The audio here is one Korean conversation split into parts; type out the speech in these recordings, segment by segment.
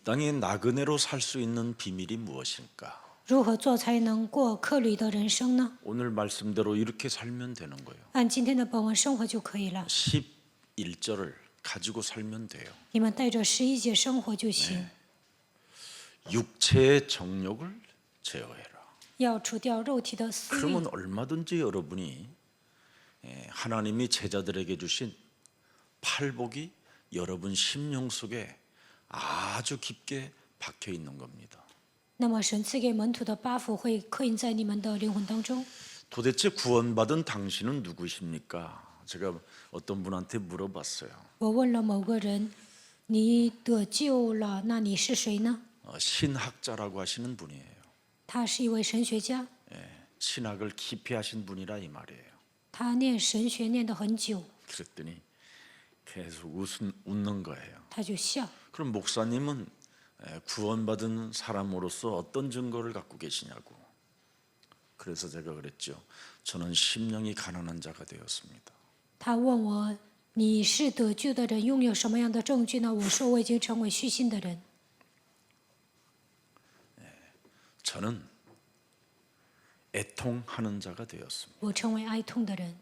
땅에 나그네로 살 수 있는 비밀이 무엇일까? 如何做才能过客旅的人生呢？ 오늘 말씀대로 이렇게 살면 되는 거예요. 按今天的本文生活就可以了。 11절을 가지고 살면 돼요. 你们带着11节生活就行。 육체의 정욕을 제어해라. 要除掉肉体的私欲， 그러면 얼마든지 여러분이 하나님이 제자들에게 주신 팔복이 여러분 심령 속에 아주 깊게 박혀 있는 겁니다. 那么神赐给门徒的八福会刻印在你们的灵魂当中。 도대체 구원받은 당신은 누구십니까? 제가 어떤 분한테 물어봤어요. 我问了某个人：“你得救了，那你是谁呢？” 신학자라고 하시는 분이에요. 他是一位神学家， 신학을 깊이 하신 분이라 이 말이에요. 他念神学念得很久， 그랬더니 계속 웃는 거예요. 他就笑。 그럼 목사님은 구원받은 사람으로서 어떤 증거를 갖고 계시냐고. 그래서 제가 그랬죠. 저는 심령이 가난한 자가 되었습니다. 他问我：“你是得救的人，拥有什么样的证据呢？”我说：“我已经成为虚心的人。” 저는 애통하는 자가 되었습니다. 我成为哀痛的人，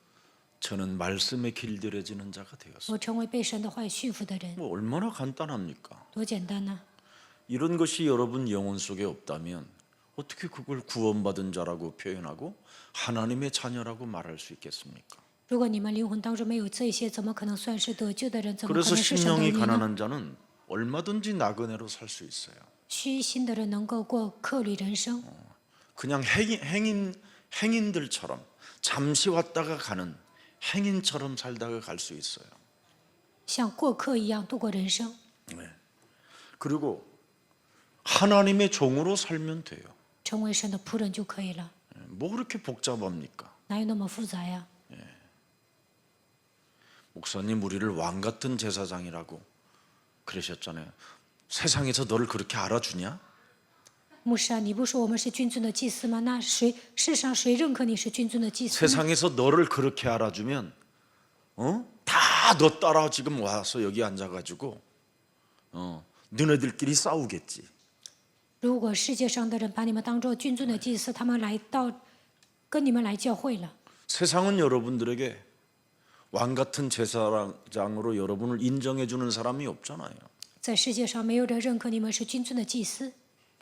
저는 말씀에 길들여지는 자가 되었습니다. 我成为被神的话语驯服的人， 뭐 얼마나 간단합니까? 多简单呢！ 이런 것이 여러분 영혼 속에 없다면 어떻게 그걸 구원받은 자라고 표현하고 하나님의 자녀라고 말할 수 있겠습니까? 如果你们灵魂当中没有这些，怎么可能算是得救的人？怎么可 그래서 能是神的儿 심령이 女呢？ 가난한 자는 얼마든지 나그네로 살 수 있어요. 虚心的人能够过客旅人生， 그냥 행인들처럼 잠시 왔다가 가는 행인처럼 살다가 갈 수 있어요. 像过客一样度过人生。 그리고 하나님의 종으로 살면 돼요. 成为神的仆人就可以了， 뭐 그렇게 복잡합니까? 哪有那么复杂呀？ 목사님 우리를 왕 같은 제사장이라고 그러셨잖아요. 세상에서 너를 그렇게 알아주냐? 牧师啊，你不说我们是君尊的祭司吗？那世上谁认可你是君尊的祭司呢？ 세상에서 너를 그렇게 알아주면 다 너 따라 지금 와서 여기 앉아가지고 너네들끼리 싸우겠지. 如果世界上的人把你们当做君尊的祭司，他们来到跟你们来教会了。 세상은 여러분들에게 왕 같은 제사장으로 여러분을 인정해 주는 사람이 없잖아요. 在世界上没有人认可你们是君尊的祭司，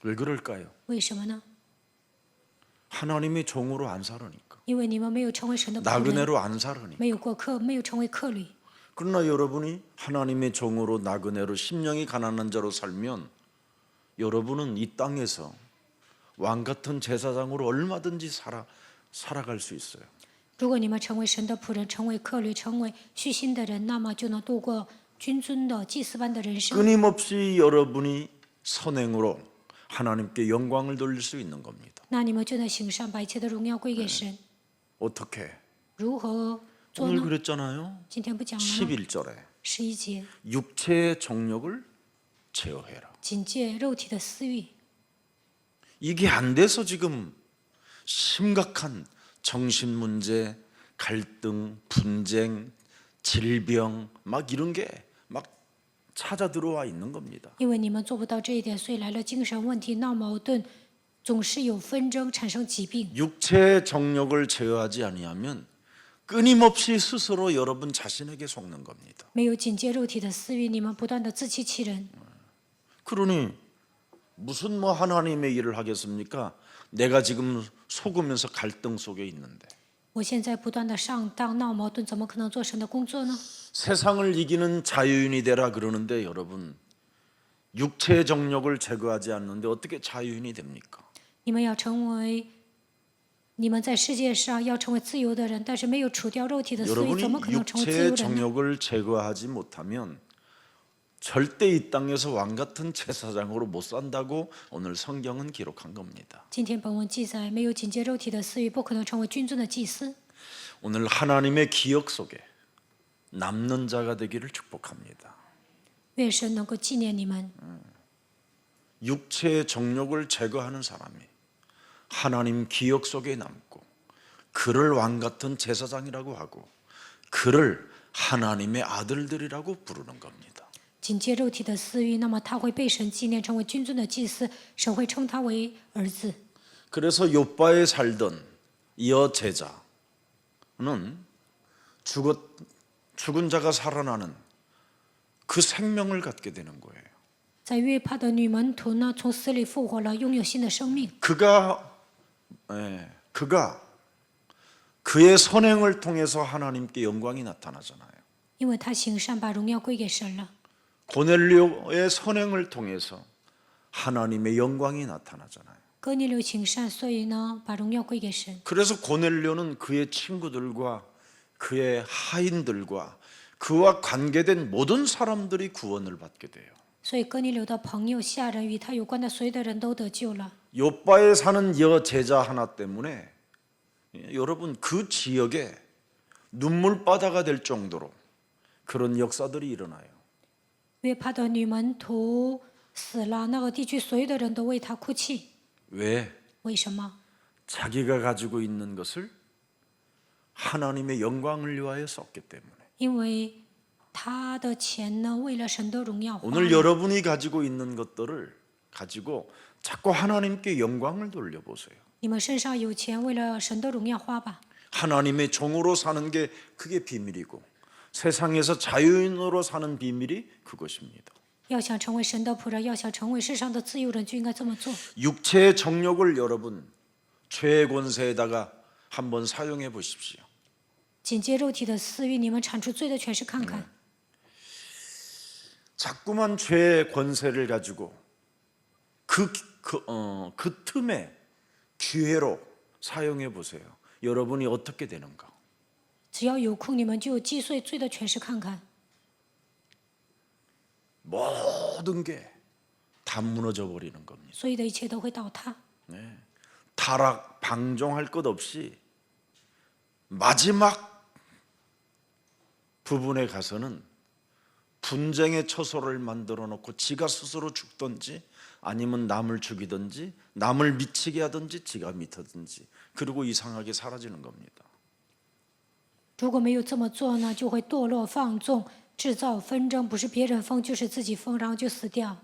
왜 그럴까요? 为什么呢？ 하나님의 종으로 안 살으니까. 因为你们没有成为神的仆人， 나그네로 안 살으니까. 没有过客，没有成为客旅。 그러나 여러분이 하나님의 종으로 나그네로 심령이 가난한 자로 살면 여러분은 이 땅에서 왕 같은 제사장으로 얼마든지 살아갈 수 있어요. 如果你们成为神的仆人，成为客旅，成为虚心的人，那么就能度过君尊的祭司般的人生。 끊임없이 여러분이 선행으로 하나님께 영광을 돌릴 수 있는 겁니다. 那你们就能行善，把一切的荣耀归给神。 어떻게? 如何做 오늘 呢？ 그랬잖아요. 今天不讲了吗？ 11절에 11节， 육체의 정욕을 제어해라. 警戒肉体的私欲。 이게 안 돼서 지금 심각한 정신 문제, 갈등, 분쟁, 질병 막 이런 게 막 찾아 들어와 있는 겁니다. 因为你们做不到这一点，所以来了精神问题、闹矛盾，总是有纷争，产生疾病。 육체의 정욕을 제어하지 아니하면 끊임없이 스스로 여러분 자신에게 속는 겁니다. 没有警戒肉体的私欲，你们不断的自欺欺人。 그러니 무슨 뭐 하나님의 일을 하겠습니까? 내가 지금 속으면서 갈등 속에 있는데 我现在不断的上当闹矛盾，怎么可能做神的工作呢？ 세상을 이기는 자유인이 되라 그러는데 여러분 육체의 정욕을 제거하지 않는데 어떻게 자유인이 됩니까? 你们要成为，你们在世界上要成为自由的人，但是没有除掉肉体的私欲， 여러분이 怎么可能成为自由 육체의 人呢？ 정욕을 제거하지 못하면 절대 이 땅에서 왕 같은 제사장으로 못 산다고 오늘 성경은 기록한 겁니다. 今天本文记载，没有警戒肉体的私欲，不可能成为君尊的祭司。 오늘 하나님의 기억 속에 남는 자가 되기를 축복합니다. 愿神能够纪念你们。 육체의 정욕을 제거하는 사람이 하나님 기억 속에 남고 그를 왕 같은 제사장이라고 하고 그를 하나님의 아들들이라고 부르는 겁니다. 紧接肉体的私欲，那么他会被神纪念，成为君尊的祭司，神会称他为儿子。 그래서 욥바에 살던 여제자는 죽은 자가 살아나는 그 생명을 갖게 되는 거예요. 在约帕的女门徒呢，从死里复活了，拥有新的生命。 그가 그의 선행을 통해서 하나님께 영광이 나타나잖아요. 因为他行善，把荣耀归给神了。 고넬료의 선행을 통해서 하나님의 영광이 나타나잖아요. 哥尼流行善，所以呢，把荣耀归给神。 그래서 고넬료는 그의 친구들과 그의 하인들과 그와 관계된 모든 사람들이 구원을 받게 돼요. 所以哥尼流的朋友、下人与他有关的所有的人都得救了。 욥바에 사는 여제자 하나 때문에 여러분 그 지역에 눈물바다가 될 정도로 그런 역사들이 일어나요. 约帕的女门徒死了，那个地区所有的人都为他哭泣。 왜? 为什么？ 자기가 가지고 있는 것을 하나님의 영광을 위하여 썼기 때문에. 因为他的钱呢，为了神的荣耀花 오늘 了。 여러분이 가지고 있는 것들을 가지고 자꾸 하나님께 영광을 돌려보세요. 你们身上有钱，为了神的荣耀花吧。 하나님의 종으로 사는 게 그게 비밀이고 세상에서 자유인으로 사는 비밀이 그것입니다. 要想成为神的仆人，要想成为世上的自由人，就应该这么做。 육체의 정욕을 여러분 죄의 권세에다가 한번 사용해 보십시오. 紧接肉体的私欲，你们铲除罪的权势看看。 자꾸만 죄의 권세를 가지고 그 틈에 기회로 사용해 보세요. 여러분이 어떻게 되는가? 只要有空，你们就有击碎罪的权势看看。 모든 게 다 무너져 버리는 겁니다. 所有的一切都会倒塌。 타락, 방종할 것 없이 마지막 부분에 가서는 분쟁의 처소를 만들어 놓고 지가 스스로 죽든지 아니면 남을 죽이든지 남을 미치게 하든지 지가 미치든지 그리고 이상하게 사라지는 겁니다. 如果没有这么做呢，就会堕落放纵，制造纷争，不是别人疯就是自己疯，然后就死掉。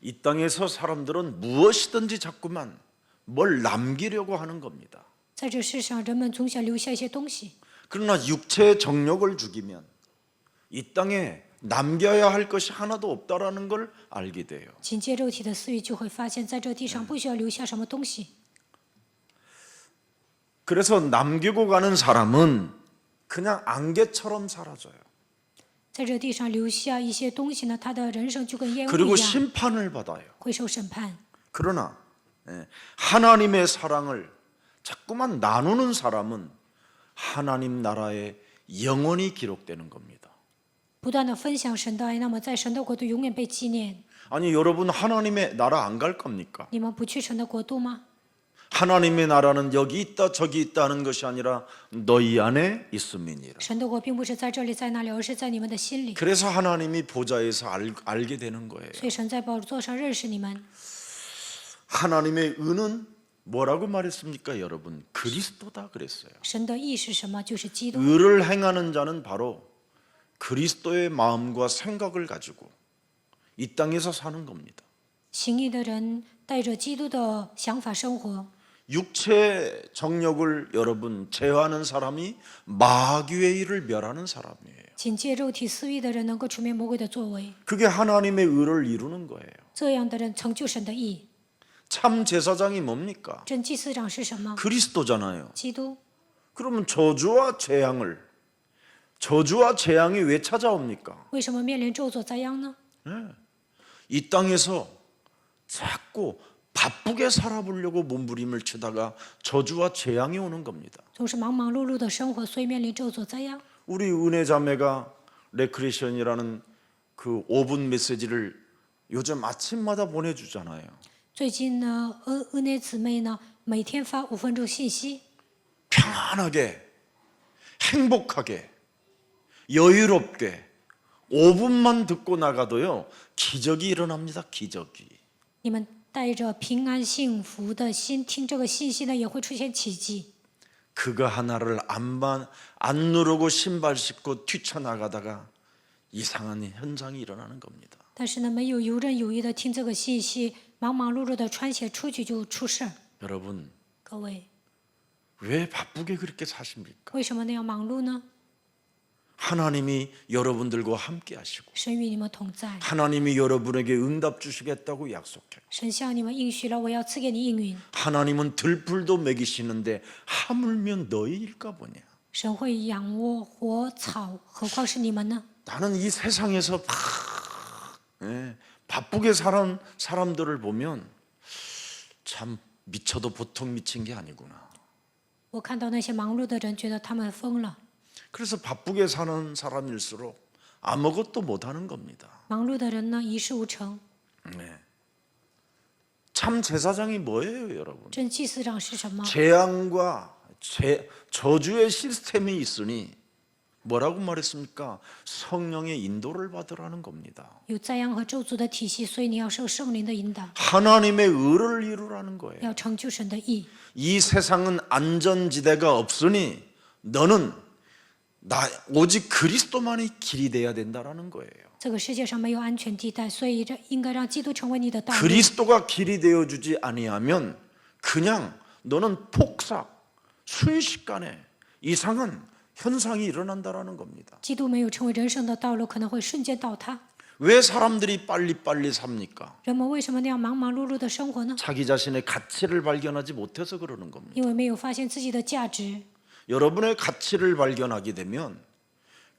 이 땅에서 사람들은 무엇이든지 자꾸만 뭘 남기려고 하는 겁니다. 在这世上，人们总想留下一些东西， 그러나 육체의 정욕을 죽이면 이 땅에 남겨야 할 것이 하나도 없다라는 걸 알게 돼요. 紧接肉体的私欲，就会发现，在这地上不需要留下什么东西。 그래서 남기고 가는 사람은 그냥 안개처럼 사라져요. 在这地上留下一些东西呢，他的人生就跟烟雾 그리고 一样， 심판을 받아요. 会受审判。 그러나 하나님의 사랑을 자꾸만 나누는 사람은 하나님 나라에 영원히 기록되는 겁니다. 不断的分享神的爱，那么在神的国度永远被纪念。 아니 여러분 하나님의 나라 안 갈 겁니까? 你们不去神的国度吗？ 하나님의 나라는 여기 있다 저기 있다는 것이 아니라 너희 안에 있음이니라. 神的国并不是在这里在那里，而是在你们的心里。 그래서 하나님이 보좌에서 알게 되는 거예요. 所以神在宝座上认识你们。 하나님의 의는 뭐라고 말했습니까, 여러분? 그리스도다 그랬어요. 神的意是什么？就是基督。 의를 행하는 자는 바로 그리스도의 마음과 생각을 가지고 이 땅에서 사는 겁니다. 行义的人带着基督的想法生活。 육체 정욕을 여러분 제어하는 사람이 마귀의 일을 멸하는 사람이에요. 紧借肉体私欲的人能够除灭魔鬼的作为， 그게 하나님의 의를 이루는 거예요. 这样的人成就神的义。 참 제사장이 뭡니까? 真祭司长是什么？ 그리스도잖아요. 基督。 그러면 저주와 재앙이 왜 찾아옵니까? 为什么面临咒诅灾殃呢？ 이 땅에서 자꾸 바쁘게 살아보려고 몸부림을 치다가 저주와 재앙이 오는 겁니다. 总是忙忙碌碌的生活，所以面临咒诅灾殃。 우리 은혜 자매가 레크레이션이라는 그 5분 메시지를 요즘 아침마다 보내주잖아요. 最近呢，恩内姊妹呢，每天发5分钟信息， 평안하게, 행복하게, 여유롭게 5분만 듣고 나가도요 기적이 일어납니다. 기적이. 你们带着平安幸福的心听这个信息呢，也会出现奇迹。 그거 하나를 안 누르고 신발 신고 뛰쳐나가다가 이상한 현상이 일어나는 겁니다. 但是呢，没有游刃有余的听这个信息，忙忙碌碌的传写出去就出事儿。 여러분, 各位， 왜 바쁘게 그렇게 사십니까? 为什么那样忙碌呢？ 하나님이 여러분들과 함께 하시고 神与你们同在， 하나님이 여러분에게 응답 주시겠다고 약속해요. 神向你们应许了，我要赐给你应允。 하나님은 들풀도 먹이시는데 하물며 너희일까 보냐. 神会养活活草，何况是你们呢？ 나는 이 세상에서 바쁘게 사는 사람들을 보면 참 미쳐도 보통 미친 게 아니구나. 我看到那些忙碌的人，觉得他们疯了。 그래서 바쁘게 사는 사람일수록 아무것도 못하는 겁니다. 忙碌的人呢，一事无成。 참 제사장이 뭐예요, 여러분? 真祭司长是什么？ 재앙과 저주의 시스템이 있으니 뭐라고 말했습니까? 성령의 인도를 받으라는 겁니다. 有灾殃和咒诅的体系，所以你要受圣灵的引导， 하나님의 의를 이루라는 거예요. 要成就神的义。 이 세상은 안전지대가 없으니 너는 오직 그리스도만이 길이 돼야 된다라는 거예요. 这个世界上没有安全地带，所以应该让基督成为你的道路。 그리스도가 길이 되어주지 아니하면 그냥 너는 폭삭 순식간에 이상한 현상이 일어난다라는 겁니다. 基督没有成为人生的道路，可能会瞬间倒塌。 왜 사람들이 빨리빨리 삽니까? 人们为什么那样忙忙碌碌的生活呢？ 자기 자신의 가치를 발견하지 못해서 그러는 겁니다. 因为没有发现自己的价值。 여러분의 가치를 발견하게 되면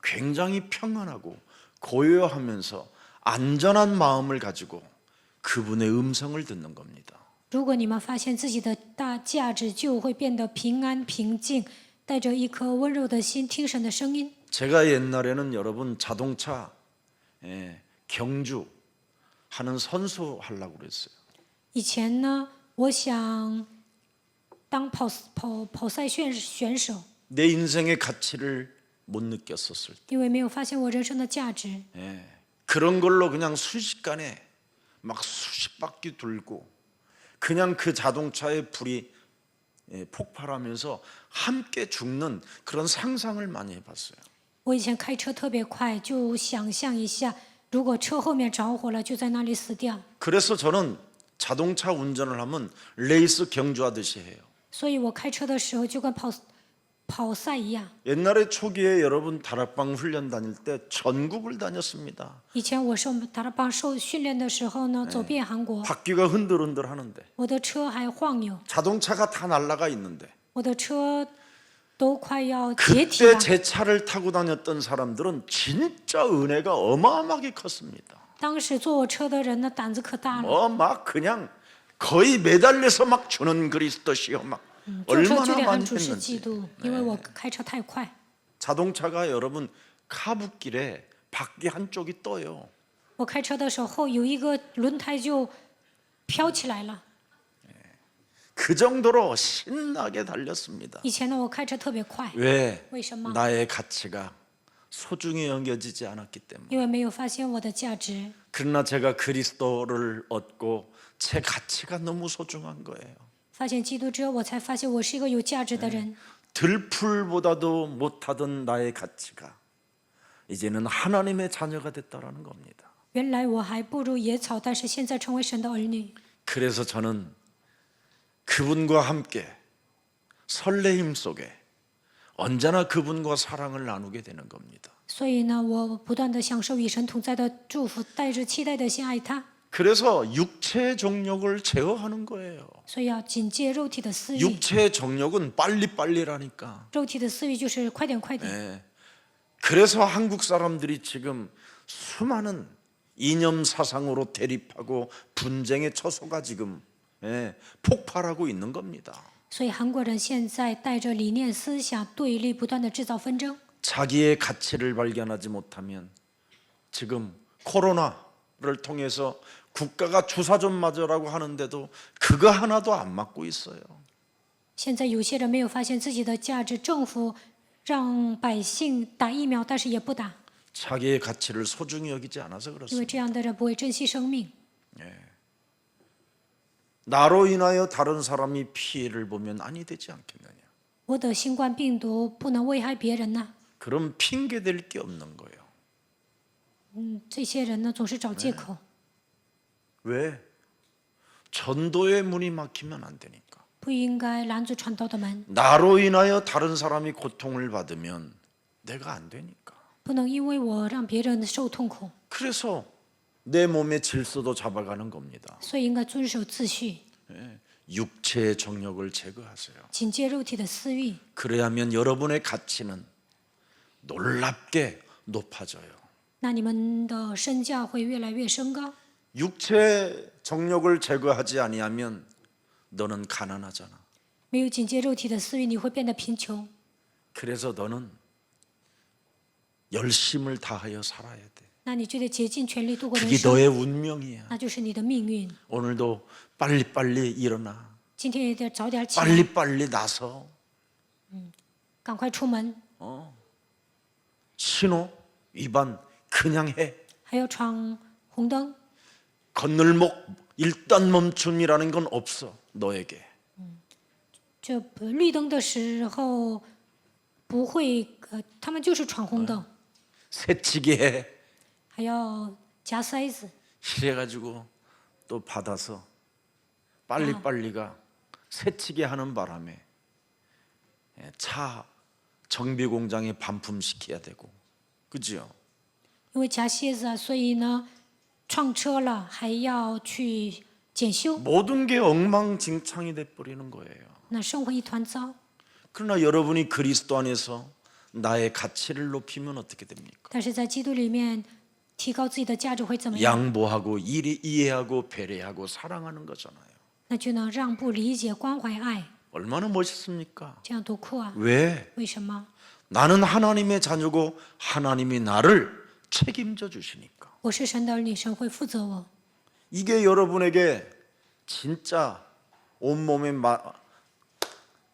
굉장히 평안하고 고요하면서 안전한 마음을 가지고 그분의 음성을 듣는 겁니다. 如果你们发现自己的大价值，就会变得平安平静，带着一颗温柔的心听神的声音。 제가 옛날에는 여러분 자동차 경주 하는 선수 하려고 그랬어요. 以前呢，我想当跑赛选手， 내 인생의 가치를 못 느꼈었을 때 因为没有发现我人生的价值， 그런 걸로 그냥 순식간에 막 수십 바퀴 돌고 그냥 그 자동차의 불이 폭발하면서 함께 죽는 그런 상상을 많이 해봤어요. 我以前开车特别快，就想象一下，如果车后面着火了，就在那里死掉。 그래서 저는 자동차 운전을 하면 레이스 경주하듯이 해요. 所以我开车的时候就跟跑赛一样。 옛날에 초기에 여러분 다락방 훈련 다닐 때 전국을 다녔습니다. 以前我受达拉邦受训练的时候呢，走遍韩国， 바퀴가 흔들흔들 하는데 我的车还晃悠， 자동차가 다 날아가 있는데 我的车都快要解体 그때 了。 제 차를 타고 다녔던 사람들은 진짜 은혜가 어마어마하게 컸습니다. 当时坐我车的人呢，胆子可大了， 막 그냥 거의 매달려서 막 주는 그리스도시요 막 坐车就 얼마나 得 많이 喊主是 했는지. 基督，因为我开车太快。 자동차가 여러분 카브길에 바퀴 한쪽이 떠요. 我开车的时候有一个轮胎就飘起来了。 그 정도로 신나게 달렸습니다. 以前呢，我开车特别快， 왜? 为什么？ 나의 가치가 소중히 여겨지지 않았기 때문에. 因为没有发现我的价值。 그러나 제가 그리스도를 얻고 제 가치가 너무 소중한 거예요. 发现基督之后，我才发现我是一个有价值的人。 들풀보다도 못하던 나의 가치가 이제는 하나님의 자녀가 됐다라는 겁니다. 原来我还不如野草，但是现在成为神的儿女。 그래서 저는 그분과 함께 설레임 속에 언제나 그분과 사랑을 나누게 되는 겁니다. 所以呢，我不断的享受与神同在的祝福，带着期待的心爱他。 그래서 육체의 정욕을 제어하는 거예요. 所以要警戒肉体的私欲。 육체의 정욕은 빨리빨리라니까. 肉体的私欲就是快点快点。 네. 그래서 한국 사람들이 지금 수많은 이념 사상으로 대립하고 분쟁의 처소가 지금 폭발하고 있는 겁니다. 所以韩国人现在带着理念、思想对立，不断的制造纷争。 자기의 가치를 발견하지 못하면 지금 코로나를 통해서 국가가 주사 좀 맞으라고 하는데도 그거 하나도 안 맞고 있어요. 现在有些人没有发现自己的价值，政府让百姓打疫苗，但是也不打， 자기의 가치를 소중히 여기지 않아서 因为 그렇습니다. 这样的人不会珍惜生命。 나로 인하여 다른 사람이 피해를 보면 아니 되지 않겠느냐. 我得新冠病毒不能危害别人呐， 그럼 핑계 댈 게 없는 거예요. 这些人呢总是找借口， 왜? 전도의 문이 막히면 안 되니까. 不应该拦住传道的门， 나로 인하여 다른 사람이 고통을 받으면 내가 안 되니까. 不能因为我让别人受痛苦， 그래서 내 몸의 질서도 잡아가는 겁니다. 所以应该遵守秩序， 육체의 정욕을 제거하세요. 警戒肉体的私欲， 그래야면 여러분의 가치는 놀랍게 높아져요. 那你们的身价会越来越升高。 육체 정욕을 제거하지 아니하면 너는 가난하잖아. 没有警戒肉体的私欲，你会变得贫穷。 그래서 너는 열심을 다하여 살아야 돼. 那你就得竭尽全力度过人 그게 生， 너의 운명이야. 那就是你的命运。 오늘도 빨리빨리 일어나. 今天也得早点起来， 빨리빨리 나서 赶快出门， 신호 위반 그냥 해. 还要闯红灯。 건널목 일단 멈춤이라는 건 없어 너에게. 这绿灯的时候不会，他们就是闯红灯， 새치기 해. 还要夹塞子。 이래가지고 또 받아서 빨리빨리가 새치기 하는 바람에 차 정비 공장에 반품시켜야 되고, 그죠? 因为夹蝎子啊，所以呢，撞车了还要去检修， 모든 게 엉망진창이 돼버리는 거예요. 那生活一团糟。 그러나 여러분이 그리스도 안에서 나의 가치를 높이면 어떻게 됩니까? 但是在基督里面提高自己的价值会怎么样？ 양보하고 이해하고 배려하고 사랑하는 거잖아요. 那就能让步、理解、关怀、爱， 얼마나 멋있습니까? 这样多酷啊！ 왜? 为什么？ 나는 하나님의 자녀고 하나님이 나를 책임져 주시니까. 我是神的儿女，神会负责我。 이게 여러분에게 진짜 온몸에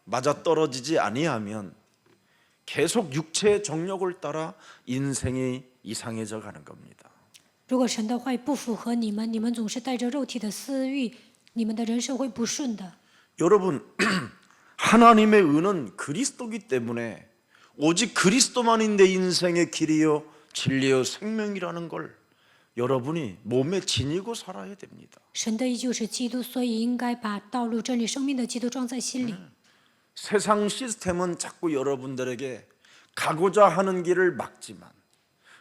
맞아떨어지지 아니하면 계속 육체의 정욕을 따라 인생이 이상해져 가는 겁니다. 如果神的话语不符合你们，你们总是带着肉体的私欲，你们的人生会不顺的。 여러분, 하나님의 은은 그리스도기 때문에 오직 그리스도만이 내 인생의 길이요 진리요 생명이라는 걸 여러분이 몸에 지니고 살아야 됩니다. 神的意就是基督，所以应该把道路、真理、生命的基督装在心里。 세상 시스템은 자꾸 여러분들에게 가고자 하는 길을 막지만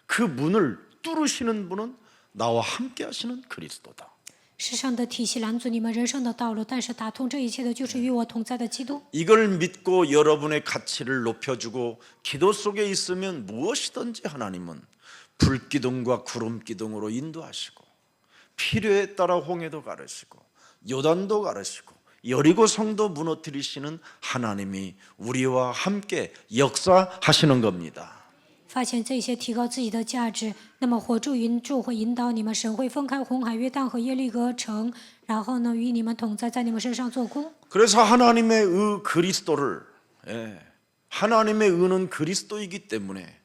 그 문을 뚫으시는 분은 나와 함께 하시는 그리스도다. 世上的体系拦阻你们人生的道路，但是打通这一切的就是与我同在的基督。 이걸 믿고 여러분의 가치를 높여주고 기도 속에 있으면 무엇이든지 하나님은 불기둥과 구름기둥으로 인도하시고 필요에 따라 홍해도 가르시고 요단도 가르시고 여리고 성도 무너뜨리시는 하나님이 우리와 함께 역사하시는 겁니다. 发现这些提高自己的价值，那么火柱云柱会引导你们，神会分开红海、约旦和耶利哥城，然后呢与你们同在，在你们身上做工。 그래서 하나님의 의 그리스도를 하나님의 의는 그리스도이기 때문에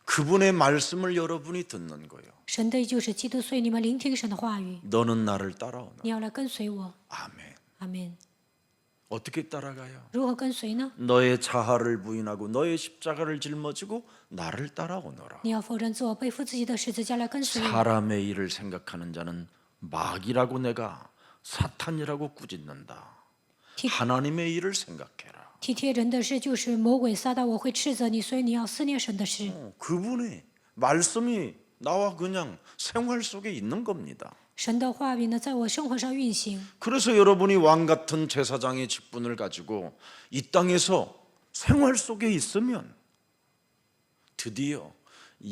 그분의 말씀을 여러분이 듣는 거예요. 神的意就是基督，所以你们聆听神的话语， 너는 나를 따라오라. 你要来跟随我。 아멘. 阿门。 어떻게 따라가요? 如何跟随呢？ 너의 자아를 부인하고 너의 십자가를 짊어지고 나를 따라오너라. 你要否认自我，背负自己的十字架来跟随我。 사람의 일을 생각하는 자는 마귀라고 내가 사탄이라고 꾸짖는다. 하나님의 일을 생각해라. 体贴人的事就是魔鬼撒旦，我会斥责你，所以你要思念神的事。 그분의 말씀이 나와 그냥 생활 속에 있는 겁니다. 神的话语呢，在我生活上运行。 그래서 여러분이 왕 같은 제사장의 직분을 가지고 이 땅에서 생활 속에 있으면 드디어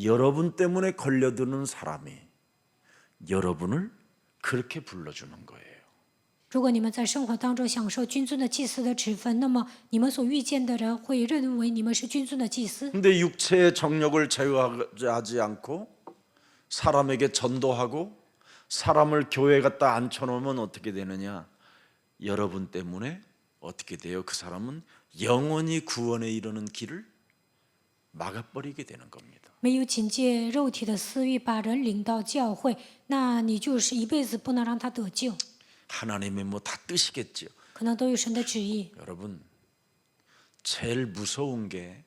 여러분 때문에 걸려드는 사람이 여러분을 그렇게 불러주는 거예요. 如果你们在生活当中享受君尊的祭司的职分，那么你们所遇见的人会认为你们是君尊的祭司。 근데 육체의 정욕을 제어하지 않고 사람에게 전도하고 사람을 교회 갖다 앉혀놓으면 어떻게 되느냐? 여러분 때문에 어떻게 돼요? 그 사람은 영원히 구원에 이르는 길을 막아버리게 되는 겁니다. 没有警戒肉体的私欲，把人领到教会，那你就是一辈子不能让他得救。 하나님의 뭐 다 뜻이겠죠. 可能都有神的旨意。 여러분, 제일 무서운 게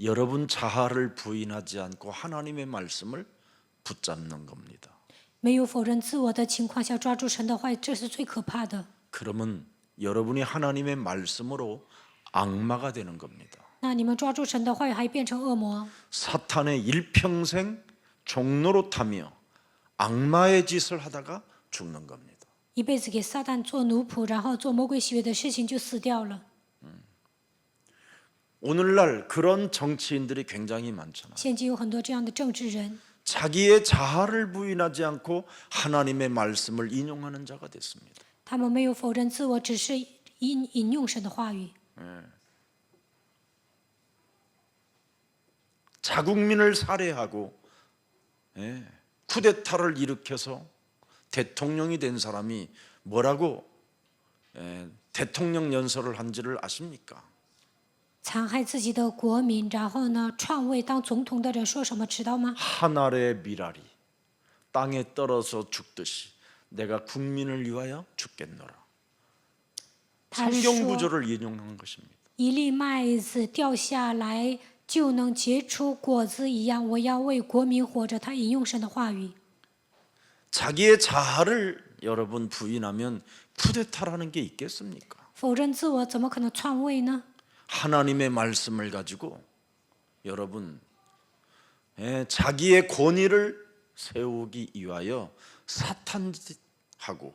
여러분 자아를 부인하지 않고 하나님의 말씀을 붙잡는 겁니다. 没有否认自我的情况下抓住神的话语，这是最可怕的。 그러면 여러분이 하나님의 말씀으로 악마가 되는 겁니다. 那你们抓住神的话语，还变成恶魔， 사탄의 일평생 종로로 타며 악마의 짓을 하다가 죽는 겁니다. 一辈子给撒旦做奴仆，然后做魔鬼喜悦的事情就死掉了。 오늘날 그런 정치인들이 굉장히 많잖아요. 现今有很多这样的政治人， 자기의 자아를 부인하지 않고 하나님의 말씀을 인용하는 자가 됐습니다. 他们没有否认自我，只是引用神的话语。 자국민을 살해하고 쿠데타를 일으켜서 대통령이 된 사람이 뭐라고 대통령 연설을 한지를 아십니까? 残害自己的国民，然后呢，篡位当总统的人说什么，知道吗？ 한 알의 미랄이 땅에 떨어져 죽듯이 내가 국민을 위하여 죽겠노라. 他 성경 说 구절을 인용한 것입니다. 一粒麦子掉下来就能结出果子一样，我要为国民活着。他引用神的话语。 자기의 자아를 여러분 부인하면 쿠데타라는 게 있겠습니까? 否认自我，怎么可能篡位呢？ 하나님의 말씀을 가지고 여러분 자기의 권위를 세우기 위하여 사탄짓하고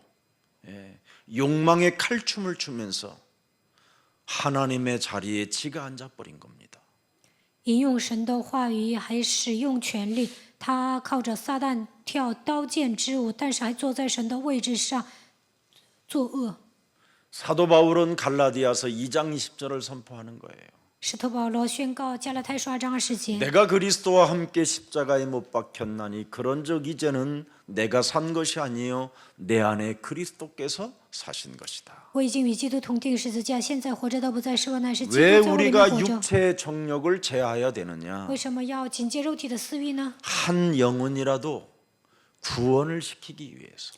욕망의 칼춤을 추면서 하나님의 자리에 지가 앉아버린 겁니다. 引用神的话语，还使用权力，他靠着撒旦跳刀剑之舞，但是还坐在神的位置上作恶。 사도 바울은 갈라디아서 2장 20절을 선포하는 거예요. 使徒保罗宣告加拉太书2章20节。 내가 그리스도와 함께 십자가에 못 박혔나니 그런즉 이제는 내가 산 것이 아니요 내 안에 그리스도께서 사신 것이다. 我已经与基督同定十字架，现在活着的不再是我，乃是基督 왜 在我里面 우리가 活着。 육체의 정욕을 제하여야 되느냐? 为什么要警戒肉体的私欲呢？ 한 영혼이라도 구원을 시키기 위해서.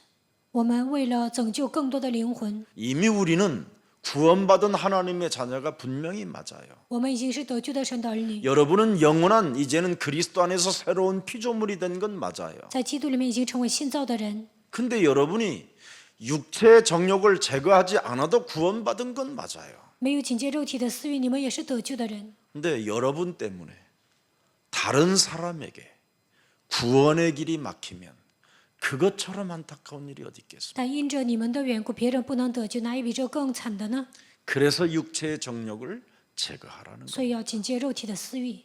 我们为了拯救更多的灵魂， 이미 우리는 구원받은 하나님의 자녀가 분명히 맞아요. 我们已经是得救的神的儿女， 여러분은 영원한 이제는 그리스도 안에서 새로운 피조물이 된 건 맞아요. 在基督里面已经成为新造的人。 근데 여러분이 육체의 정욕을 제거하지 않아도 구원받은 건 맞아요. 没有警戒肉体的私欲，你们也是得救的人。 근데 여러분 때문에 다른 사람에게 구원의 길이 막히면 그것처럼 안타까운 일이 어디 있겠습니까? 但因着你们的缘故，别人不能得救，哪有比这更惨的呢？ 그래서 육체의 정욕을 제거하라는 거예요. 所以要警戒肉体的私欲。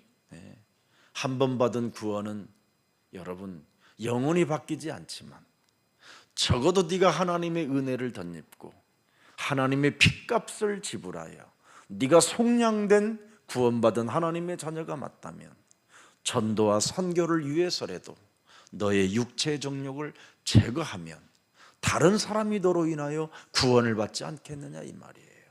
한 번 받은 구원은 여러분 영원히 바뀌지 않지만 적어도 네가 하나님의 은혜를 덧입고 하나님의 핏값을 지불하여 네가 속량된 구원받은 하나님의 자녀가 맞다면 전도와 선교를 위해서라도 너의 육체의 정욕을 제거하면 다른 사람이 너로 인하여 구원을 받지 않겠느냐 이 말이에요.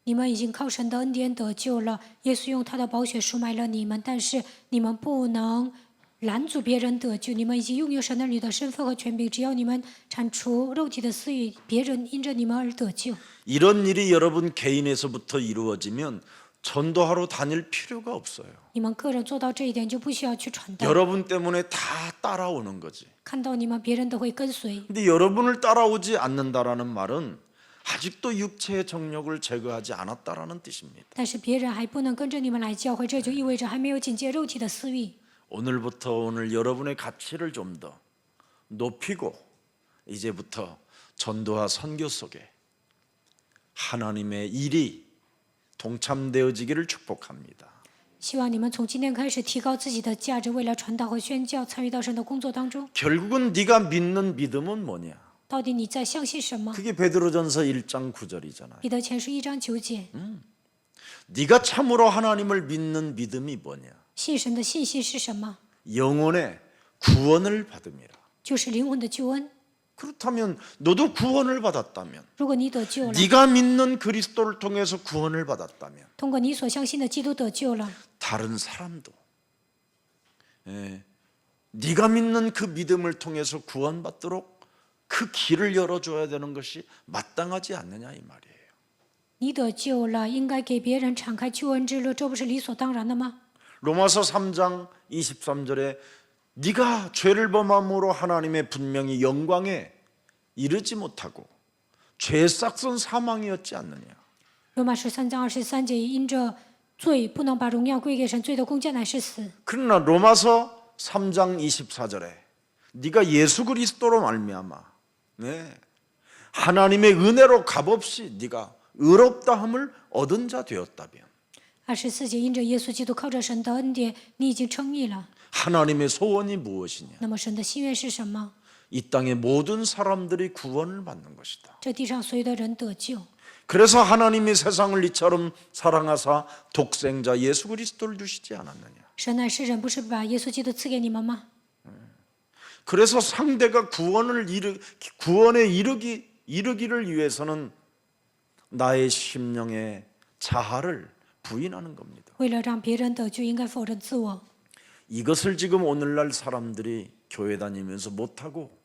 你们已经靠神的恩典得救了，耶稣用他的宝血赎买了你们，但是你们不能拦阻别人得救。你们已经拥有神儿女的身份和权柄，只要你们铲除肉体的私欲，别人因着你们而得救。 이런 일이 여러분 개인에서부터 이루어지면 전도하러 다닐 필요가 없어요. 你们个人做到这一点，就不需要去传道。 여러분 때문에 다 따라오는 거지. 看到你们，别人都会跟随。 근데 여러분을 따라오지 않는다라는 말은 아직도 육체의 정욕을 제거하지 않았다라는 뜻입니다. 但是别人还不能跟着你们来教会，这就意味着还没有警戒肉体的私欲。 오늘부터 오늘 여러분의 가치를 좀 더 높이고 이제부터 전도와 선교 속에 하나님의 일이 동참되어지기를 축복합니다. 希望你们从今天开始提高自己的价值，为了传道和宣教，参与到神的工作当中。 결국은 네가 믿는 믿음은 뭐냐? 到底你在相信什么？ 그게 베드로전서 1장 9절이잖아요. 彼得前书1章9节， 네가 참으로 하나님을 믿는 믿음이 뭐냐? 信神的信息是什么？ 영혼의 구원을 받음이라. 就是灵魂的救恩。 그렇다면 너도 구원을 받았다면 如果你得救了， 네가 믿는 그리스도를 통해서 구원을 받았다면 通过你所相信的基督得救了， 다른 사람도 네가 믿는 그 믿음을 통해서 구원받도록 그 길을 열어줘야 되는 것이 마땅하지 않느냐 이 말이에요. 你得救了，应该给别人敞开救恩之路，这不是理所当然的吗？ 로마서 3장 23절에 네가 죄를 범함으로 하나님의 분명히 영광에 이르지 못하고 죄 싹선 사망이었지 않느냐. 罗马书3章23节，因着罪不能把荣耀归给神，罪的工价乃是死。 그러나 로마서 3장 24절에 네가 예수 그리스도로 말미암아 하나님의 은혜로 값없이 네가 의롭다함을 얻은 자 되었다면 24节，因着耶稣基督靠着神的恩典，你已经称义了。 하나님의 소원이 무엇이냐? 那么神的心愿是什么？ 이 땅의 모든 사람들이 구원을 받는 것이다. 这地上所有的人得救。 그래서 하나님이 세상을 이처럼 사랑하사 독생자 예수 그리스도를 주시지 않았느냐. 神乃是人，不是把耶稣基督赐给你们吗？ 그래서 상대가 구원에 이르기를 위해서는 나의 심령의 자아를 부인하는 겁니다. 为了让别人得救，应该否认自我。 이것을 지금 오늘날 사람들이 교회 다니면서 못하고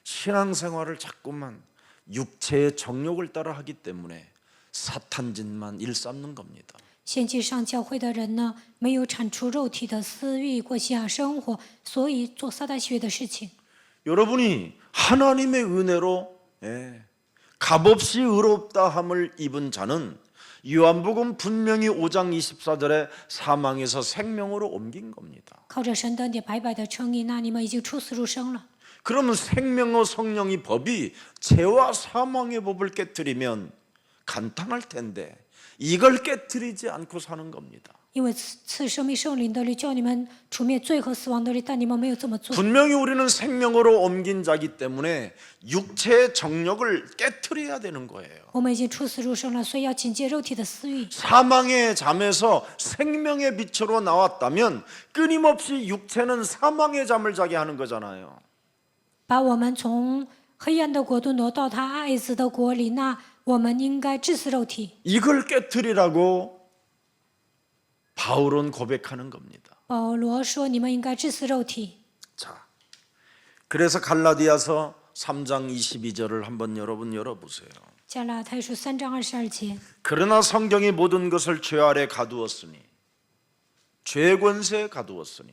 신앙생활을 자꾸만 육체의 정욕을 따라 하기 때문에 사탄짓만 일삼는 겁니다. 献祭上教会的人呢，没有铲除肉体的私欲，过信仰生活，所以做撒旦喜悦的事情。 여러분이 하나님의 은혜로 값없이 의롭다함을 입은 자는 요한복음 분명히 5장 24절에 사망에서 생명으로 옮긴 겁니다. 靠着神的恩典白白的称义，那你们已经出死入生了。 그러면 생명의 성령의 법이 죄와 사망의 법을 깨뜨리면 간단할 텐데 이걸 깨뜨리지 않고 사는 겁니다. 因为赐生命圣灵的律叫你们除灭罪和死亡的律，但你们没有这么做。 분명히 우리는 생명으로 옮긴 자기 때문에 육체의 정욕을 깨뜨려야 되는 거예요. 我们已经出死入生了，所以要警戒肉体的私欲。 사망의 잠에서 생명의 빛으로 나왔다면 끊임없이 육체는 사망의 잠을 자게 하는 거잖아요. 把我们从黑暗的国度挪到他爱子的国里，那我们应该治死肉体。 이걸 깨뜨리라고 바울은 고백하는 겁니다. 保罗说：“你们应该治死肉体。 자, 그래서 갈라디아서 3장 22절을 한번 여러분 열어보세요. ”加拉太书3章22节。 그러나 성경이 모든 것을 죄 아래 가두었으니 죄의 권세에 가두었으니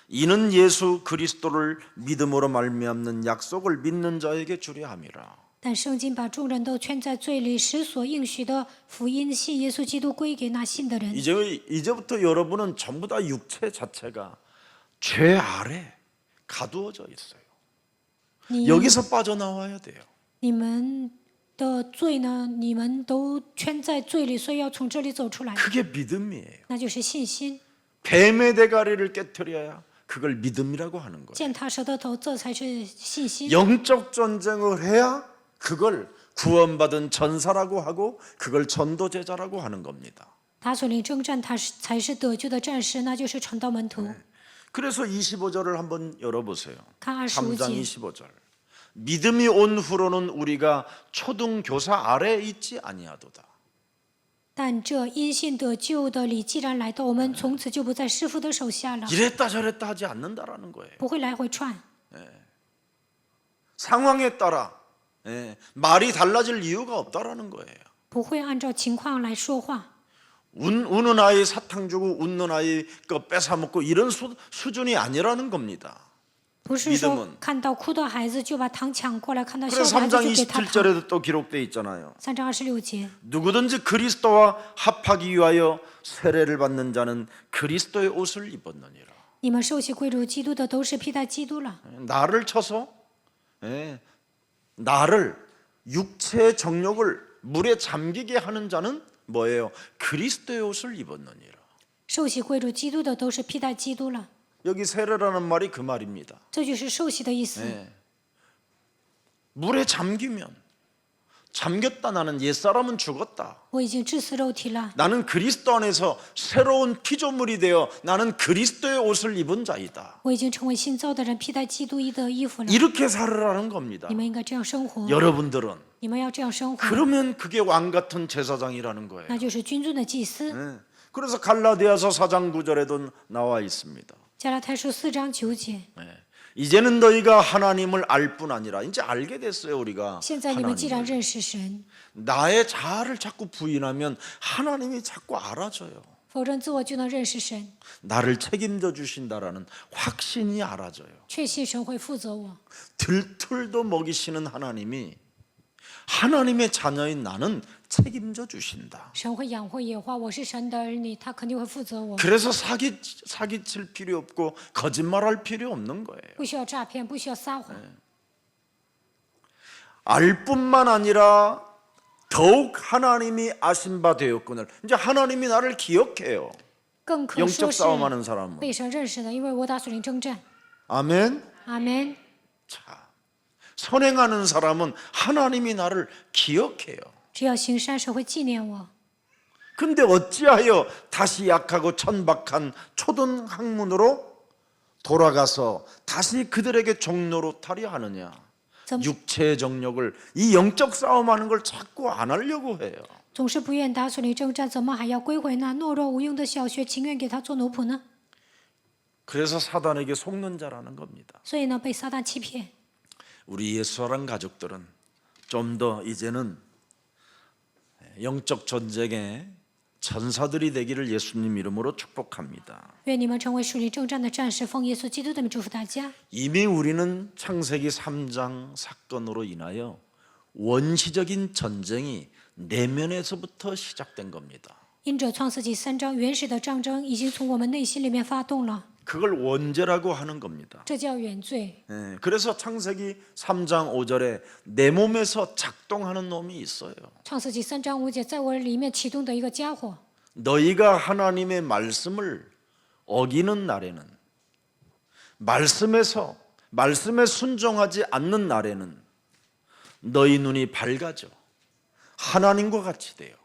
이는 예수 그리스도를 믿음으로 말미암는 약속을 믿는 자에게 주려 함이라. 但圣经把众人都圈在罪里，使所应许的福音信耶稣基督归给那信的人。 이제부터 여러분은 전부 다 육체 자체가 죄 아래 가두어져 있어요. 你 여기서 빠져나와야 돼요. 你们的罪呢？你们都圈在罪里，所以要从这里走出来， 그게 믿음이에요. 那就是信心。 뱀의 대가리를 깨뜨려야 그걸 믿음이라고 하는 거예요. 践踏蛇的头，这才是信心。 영적 전쟁을 해야 그걸 구원받은 전사라고 하고 그걸 전도제자라고 하는 겁니다. 打属灵征战，他才是得救的战士，那就是传道门徒。 그래서 25절을 한번 열어보세요. 看25 3장 节， 25절. 믿음이 온 후로는 우리가 초등 교사 아래에 있지 아니하도다. 但这因信得救的理既然来到，我们从此就不在师傅的手下了， 이랬다 저랬다 하지 않는다라는 거예요. 不会来回串。 상황에 따라 말이 달라질 이유가 없다라는 거예요. 不会按照情况来说话， 우는 아이 사탕 주고 웃는 아이 거 뺏어 먹고 이런 수준이 아니라는 겁니다. 不是说 믿음은 看到哭的孩子就把糖抢过来，看到笑 그래서 的孩子 3장 就给他糖。 27절에도 또 기록되어 있잖아요. 3章26节， 누구든지 그리스도와 합하기 위하여 세례를 받는 자는 그리스도의 옷을 입었느니라. 你们受洗归入基督的，都是披戴基督了。 나를 쳐서 나를 육체의 정욕을 물에 잠기게 하는 자는 뭐예요? 그리스도의 옷을 입었느니라. 受洗归入基督的，都是披戴基督了。 여기 세례라는 말이 그 말입니다. 这就是受洗的意思。 물에 잠기면 잠겼다 나는 옛사람은 죽었다. 我已经治死肉体了， 나는 그리스도 안에서 새로운 피조물이 되어 나는 그리스도의 옷을 입은 자이다. 我已经成为新造的人，披戴基督的衣服了。 이렇게 살으라는 겁니다. 你们应该这样生活， 여러분들은 你们要这样生活， 그러면 그게 왕 같은 제사장이라는 거예요. 那就是君尊的祭司。 그래서 갈라디아서 4장 9절에도 나와 있습니다. 加拉太书4章9节， 이제는 너희가 하나님을 알 뿐 아니라 이제 알게 됐어요 우리가. 现在你们既然 하나님을. 认识神， 나의 자아를 자꾸 부인하면 하나님이 자꾸 알아줘요. 否认自我就能认识神， 나를 책임져 주신다라는 확신이 알아져요. 确信神会负责我。 들툴도 먹이시는 하나님이 하나님의 자녀인 나는 책임져 주신다. 神会养活野花，我是神的儿女，他肯定会负责我， 그래서 사기칠 필요 없고 거짓말할 필요 없는 거예요. 不需要诈骗，不需要撒谎。 알 뿐만 아니라 더욱 하나님이 아신 바 되었거늘. 이제 하나님이 나를 기억해요. 更可说 영적 是 싸움하는 사람은. 被神认识的，因为我打属灵征战。 아멘. 阿门。 자, 선행하는 사람은 하나님이 나를 기억해요. 只要行善，神会纪念我。 근데 어찌하여 다시 약하고 천박한 초등 학문으로 돌아가서 다시 그들에게 종노릇하려 하느냐? 怎么 육체의 정욕을, 이 영적 싸움하는 걸 자꾸 안 하려고 해요. 总是不愿打属灵征战，怎么还要归回那懦弱无用的小学，情愿给他做奴仆呢？ 그래서 사단에게 속는 자라는 겁니다. 所以呢，被撒旦欺骗。 우리 예수랑 가족들은 좀 더 이제는 영적 전쟁의 전사들이 되기를 예수님 이름으로 축복합니다. 愿你们成为属灵征战的战士，奉耶稣基督的名祝福大家。 이미 우리는 창세기 3장 사건으로 인하여 원시적인 전쟁이 내면에서부터 시작된 겁니다. 因着创世纪3章原始的战争已经从我们内心里面发动了， 그걸 원죄라고 하는 겁니다. 这叫原罪。 그래서 창세기 3장 5절에 내 몸에서 작동하는 놈이 있어요. 创世纪3章5节，在我里面启动的一个家伙， 너희가 하나님의 말씀을 어기는 날에는, 말씀에 순종하지 않는 날에는 너희 눈이 밝아져 하나님과 같이 되어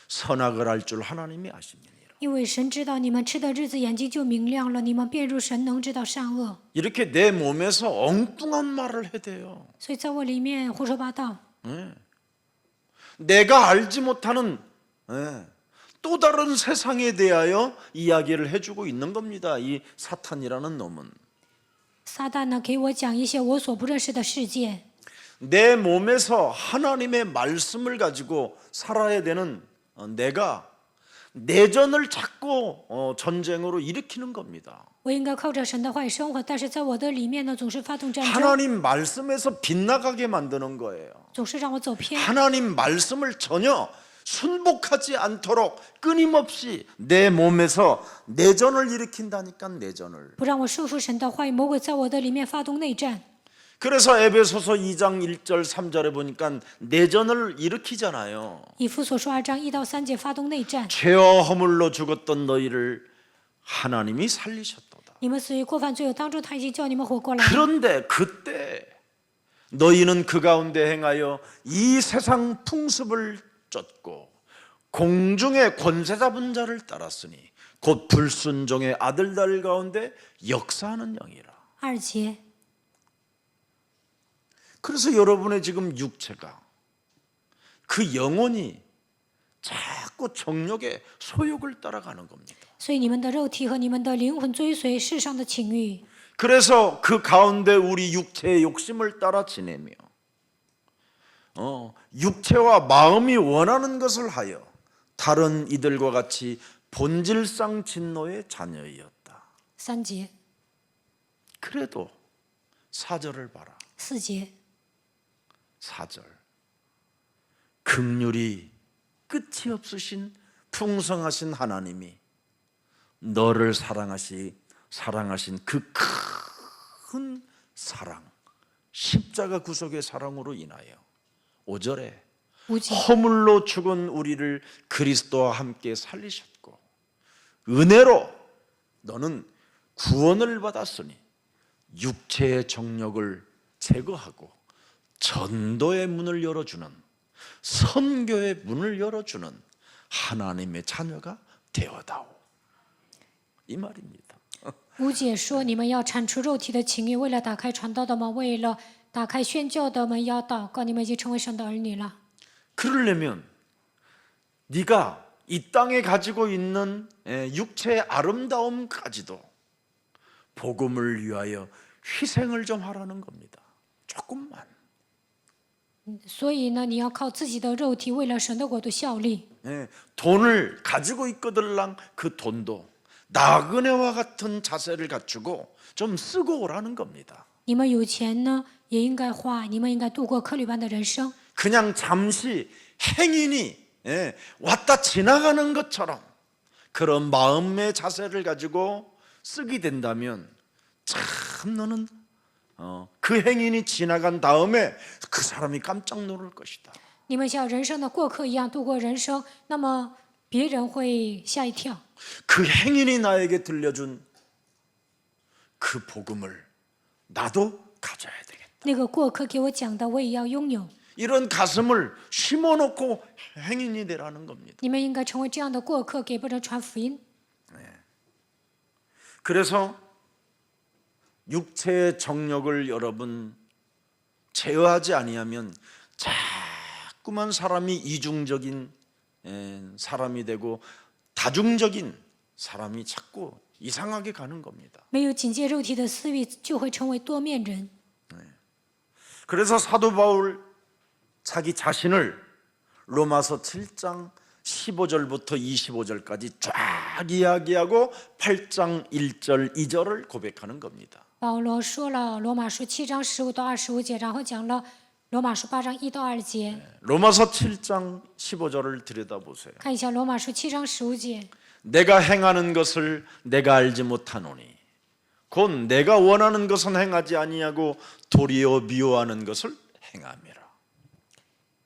선악을 알 줄 하나님이 아십니다. 因为神知道你们吃的日子眼睛就明亮了，你们便入神，能知道善恶。 이렇게 내 몸에서 엉뚱한 말을 해대요. 所以在我里面胡说八道， 내가 알지 못하는 또 다른 세상에 대하여 이야기를 해주고 있는 겁니다. 이 사탄이라는 놈은. 撒旦呢给我讲一些我所不认识的世界。 내 몸에서 하나님의 말씀을 가지고 살아야 되는 내가 내전을 자꾸 전쟁으로 일으키는 겁니다. 我应该靠着神的话语生活，但是在我的里面呢，总是发动战争， 하나님 말씀에서 빗나가게 만드는 거예요. 总是让我走偏。 하나님 말씀을 전혀 순복하지 않도록 끊임없이 내 몸에서 내전을 일으킨다니까, 내전을. 不让我束缚神的话语，魔鬼在我的里面发动内战。 그래서 에베소서 2장 1절 3절에 보니까 내전을 일으키잖아요. 以弗所书2章1到3节发动内战。 죄와 허물로 죽었던 너희를 하나님이 살리셨도다. 你们死于过犯罪恶当中，他已经叫你们活过来了。 그런데 그때 너희는 그 가운데 행하여 이 세상 풍습을 쫓고 공중의 권세 잡은 자를 따랐으니 곧 불순종의 아들들 가운데 역사하는 영이라. 2节， 그래서 여러분의 지금 육체가, 그 영혼이 자꾸 정욕의 소욕을 따라가는 겁니다. 所以你们的肉体和你们的灵魂追随世上的情欲， 그래서 그 가운데 우리 육체의 욕심을 따라 지내며 육체와 마음이 원하는 것을 하여 다른 이들과 같이 본질상 진노의 자녀이었다. 3节、 그래도 4절을 봐라. 4节， 4절. 긍휼이 끝이 없으신 풍성하신 하나님이 너를 사랑하신 그 큰 사랑, 십자가 구속의 사랑으로 인하여 5절에 5节， 허물로 죽은 우리를 그리스도와 함께 살리셨고 은혜로 너는 구원을 받았으니 육체의 정욕을 제거하고 전도의 문을 열어주는, 선교의 문을 열어주는 하나님의 자녀가 되어다오, 이 말입니다. 5节说：你们要铲除肉体的情欲，为了打开传道的门，为了打开宣教的门，要祷告。你们已经成为神的儿女了。 그러려면 네가 이 땅에 가지고 있는 육체의 아름다움까지도 복음을 위하여 희생을 좀 하라는 겁니다. 조금만. 所以呢，你要靠自己的肉体为了神的国度效力。 예, 돈을 가지고 있거들랑 그 돈도 나그네와 같은 자세를 갖추고 좀 쓰고 오라는 겁니다. 你们有钱呢，也应该花，你们应该度过客旅般的人生。 그냥 잠시 행인이 왔다 지나가는 것처럼 그런 마음의 자세를 가지고 쓰게 된다면 참 너는 그 행인이 지나간 다음에 그 사람이 깜짝 놀랄 것이다. 你们像人生的过客一样度过人生，那么别人会吓一跳。 그 행인이 나에게 들려준 그 복음을 나도 가져야 되겠다. 那个过客给我讲的，我也要拥有。 이런 가슴을 심어놓고 행인이 되라는 겁니다. 你们应该成为这样的过客，给别人传福音。 그래서 육체의 정욕을 여러분 제어하지 아니하면 자꾸만 사람이 이중적인 사람이 되고 다중적인 사람이 자꾸 이상하게 가는 겁니다. 没有警戒肉体的私欲，就会成为多面人。 그래서 사도 바울 자기 자신을 로마서 7장 15절부터 25절까지 쫙 이야기하고 8장 1절 2절을 고백하는 겁니다. 保罗说了罗马书7章15到25节，然后讲了罗马书8章1到2节。 로마서 7장 15절을 들여다보세요. 看一下罗马书7章15节。 내가 행하는 것을 내가 알지 못하노니 곧 내가 원하는 것은 행하지 아니하고 도리어 미워하는 것을 행함이라.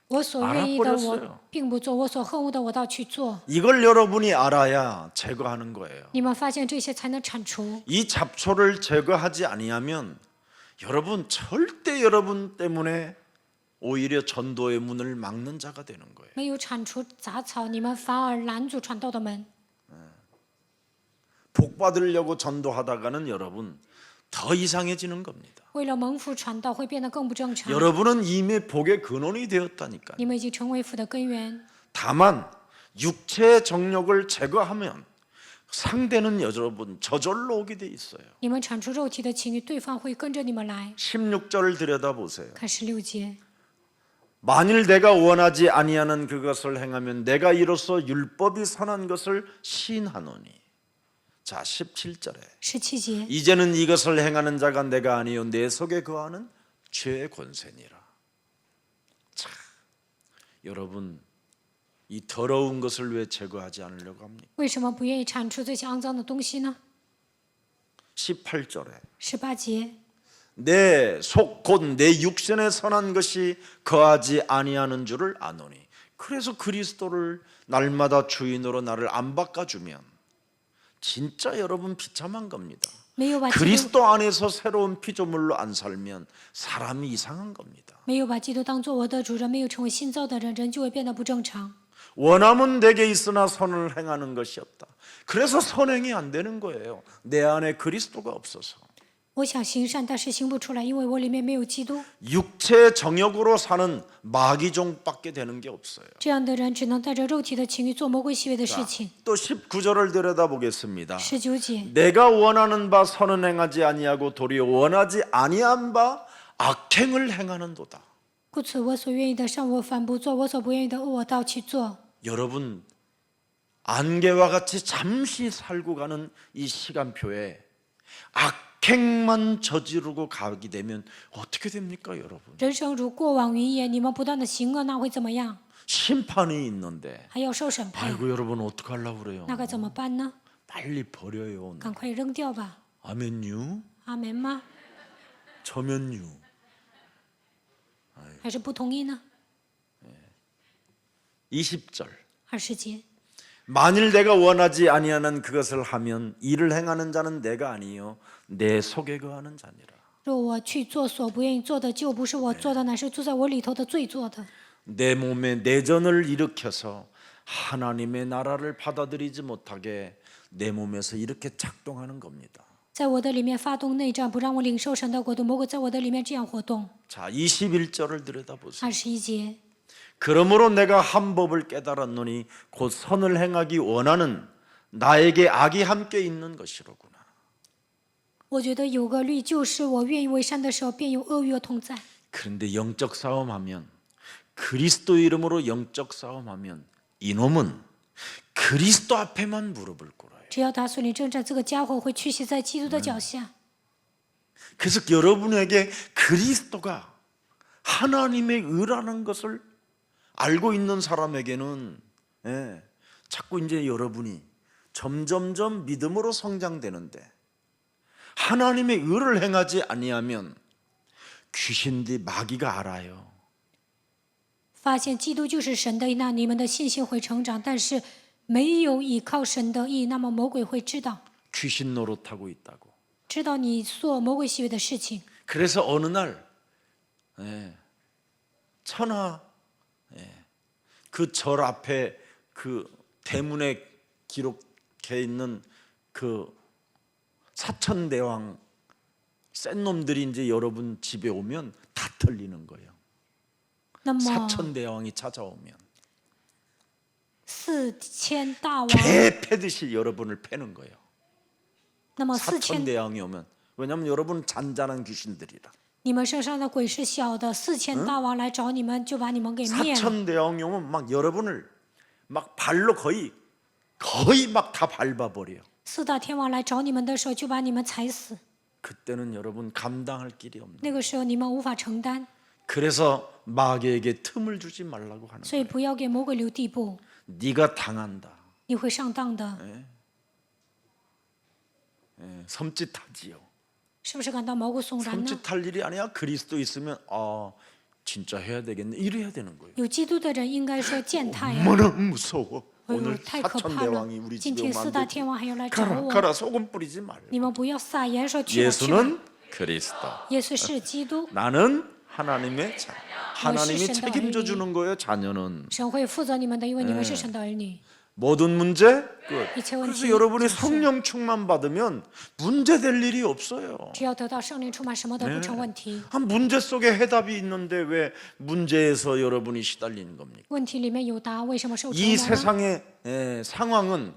我所愿意的 알아버렸어요 我并不做，我所恨恶的我倒去做。 이걸 여러분이 알아야 제거하는 거예요. 你们发现这些才能铲除。 이 잡초를 제거하지 아니하면 여러분 절대 여러분 때문에 오히려 전도의 문을 막는 자가 되는 거예요. 没有铲除杂草，你们反而拦阻传道的门。 복 받으려고 전도하다가는 여러분 더 이상해지는 겁니다. 为了蒙福传道，会变得更不正常。 여러분은 이미 복의 근원이 되었다니까요. 你们已经成为福的根源。 다만 육체의 정욕을 제거하면 상대는 여러분 저절로 오게 돼 있어요. 你们铲除肉体的情欲，对方会跟着你们来。 16절을 들여다보세요. 看16节。 만일 내가 원하지 아니하는 그것을 행하면 내가 이로써 율법이 선한 것을 시인하노니. 자 17절에 17节。 이제는 이것을 행하는 자가 내가 아니요 내 속에 거하는 죄의 권세니라. 자, 여러분 이 더러운 것을 왜 제거하지 않으려고 합니까? 为什么不愿意铲除这些肮脏的东西呢？ 18절에 18节。 내 속 곧 내 육신에 선한 것이 거하지 아니하는 줄을 아노니. 그래서 그리스도를 날마다 주인으로 나를 안 바꿔주면 진짜 여러분 비참한 겁니다. 没有把基督 그리스도 안에서 새로운 피조물로 안 살면 사람이 이상한 겁니다. 没有把基督当做我的主人，没有成为新造的人，人就会变得不正常。 원함은 내게 있으나 선을 행하는 것이 없다. 그래서 선행이 안 되는 거예요. 내 안에 그리스도가 없어서. 我想行善，但是行不出来，因为我里面没有基督。 육체의 정욕으로 사는 마귀종밖에 되는 게 없어요. 这样的人只能带着肉体的情欲做魔鬼喜悦的事情。 또 19절을 들여다보겠습니다. 19节。 내가 원하는 바 선은 행하지 아니하고 도리어 원하지 아니한 바 악행을 행하는도다. 故此，我所愿意的善我反不做，我所不愿意的恶我倒去做。 여러분 안개와 같이 잠시 살고 가는 이 시간표에 악행만 저지르고 가게 되면 어떻게 됩니까, 여러분? 人生如过往云烟，你们不断的行恶，那会怎么样？ 심판이 있는데 还要受审判， 아이고 여러분 어떡하려고 그래요? 那该怎么办呢？ 빨리 버려요. 赶快扔掉吧。 아멘유? 阿门吗？ 저면유? 还是不同意呢？ 20절 20节。 만일 내가 원하지 아니하는 그것을 하면 이를 행하는 자는 내가 아니요 내 속에 거하는 자니라. 若我去做所不愿意做的，就不是我做的，乃是住在我里头的罪做的。 내 몸에 내전을 일으켜서 하나님의 나라를 받아들이지 못하게 내 몸에서 이렇게 작동하는 겁니다. 在我的里面发动内战，不让我领受神的国度。魔鬼在我的里面这样活动。 자, 21절을 들여다보세요. 21节。 그러므로 내가 한 법을 깨달았노니 곧 선을 행하기 원하는 나에게 악이 함께 있는 것이로구나. 我觉得有个律，就是我愿意为善的时候，便有恶与我同在。 그런데 영적 싸움하면 그리스도 이름으로 영적 싸움하면 이놈은 그리스도 앞에만 무릎을 꿇어요. 只要打属灵征战，这个家伙会屈膝在基督的脚下。 그래서 여러분에게 그리스도가 하나님의 의라는 것을 알고 있는 사람에게는 자꾸 이제 여러분이 점점점 믿음으로 성장되는데 하나님의 의를 행하지 아니하면 귀신들이 마귀가 알아요. 发现基督就是神的义，那你们的信心会成长。但是没有依靠神的义，那么魔鬼会知道， 귀신 노릇하고 있다고. 知道你做魔鬼行为的事情。 그래서 어느 날 천하 그 절 앞에 그 대문에 기록해 있는 그 사천대왕 센 놈들이 이제 여러분 집에 오면 다 털리는 거예요. 那么 사천대왕이 찾아오면 4000大王， 개 패듯이 여러분을 패는 거예요. 那么4000， 사천대왕이 오면 왜냐하면 여러분 잔잔한 귀신들이라. 你们身上的鬼是小的，4000大王来找你们，就把你们给灭了。 사천대왕이 오면 막 여러분을 막 발로 거의 막 다 밟아버려요. 四大天王来找你们的时候，就把你们踩死。 그때는 여러분 감당할 길이 없는. 那个时候你们无法承担， 그래서 마귀에게 틈을 주지 말라고 하는 所以 거예요. 不要给魔鬼留地步， 네가 당한다. 你会上当的。 섬찟하지요. 是不是感到毛骨悚然呢？ 섬찟할 일이 아니야. 그리스도 있으면 진짜 해야 되겠네. 이래야 되는 거예요. 有基督的人应该说践踏呀！ 얼마나 무서워. 哎呦， 오늘 太可怕了 사천대왕이 ！ 우리 今 집에 天 오면 四 안 大 되지. 天王还要来找 가라 我， 가라 소금 뿌리지 말라. 你们不要撒盐说去吧去吧。 예수는 그리스도. 耶稣是基督， 나는 하나님의 자녀. 하나님이 신의 책임져 아이. 주는 거예요. 자녀는 神会负责你们的，因为你们是神的儿女。 모든 문제 끝. 이체 원칙, 그래서 여러분이 정수. 성령 충만 받으면 문제될 일이 없어요. 只要得到圣灵充满，什么都不成问题。 한 문제 속에 해답이 있는데 왜 문제에서 여러분이 시달리는 겁니까? 问题里面有答案，为什么受折 이 磨呢？ 세상의 상황은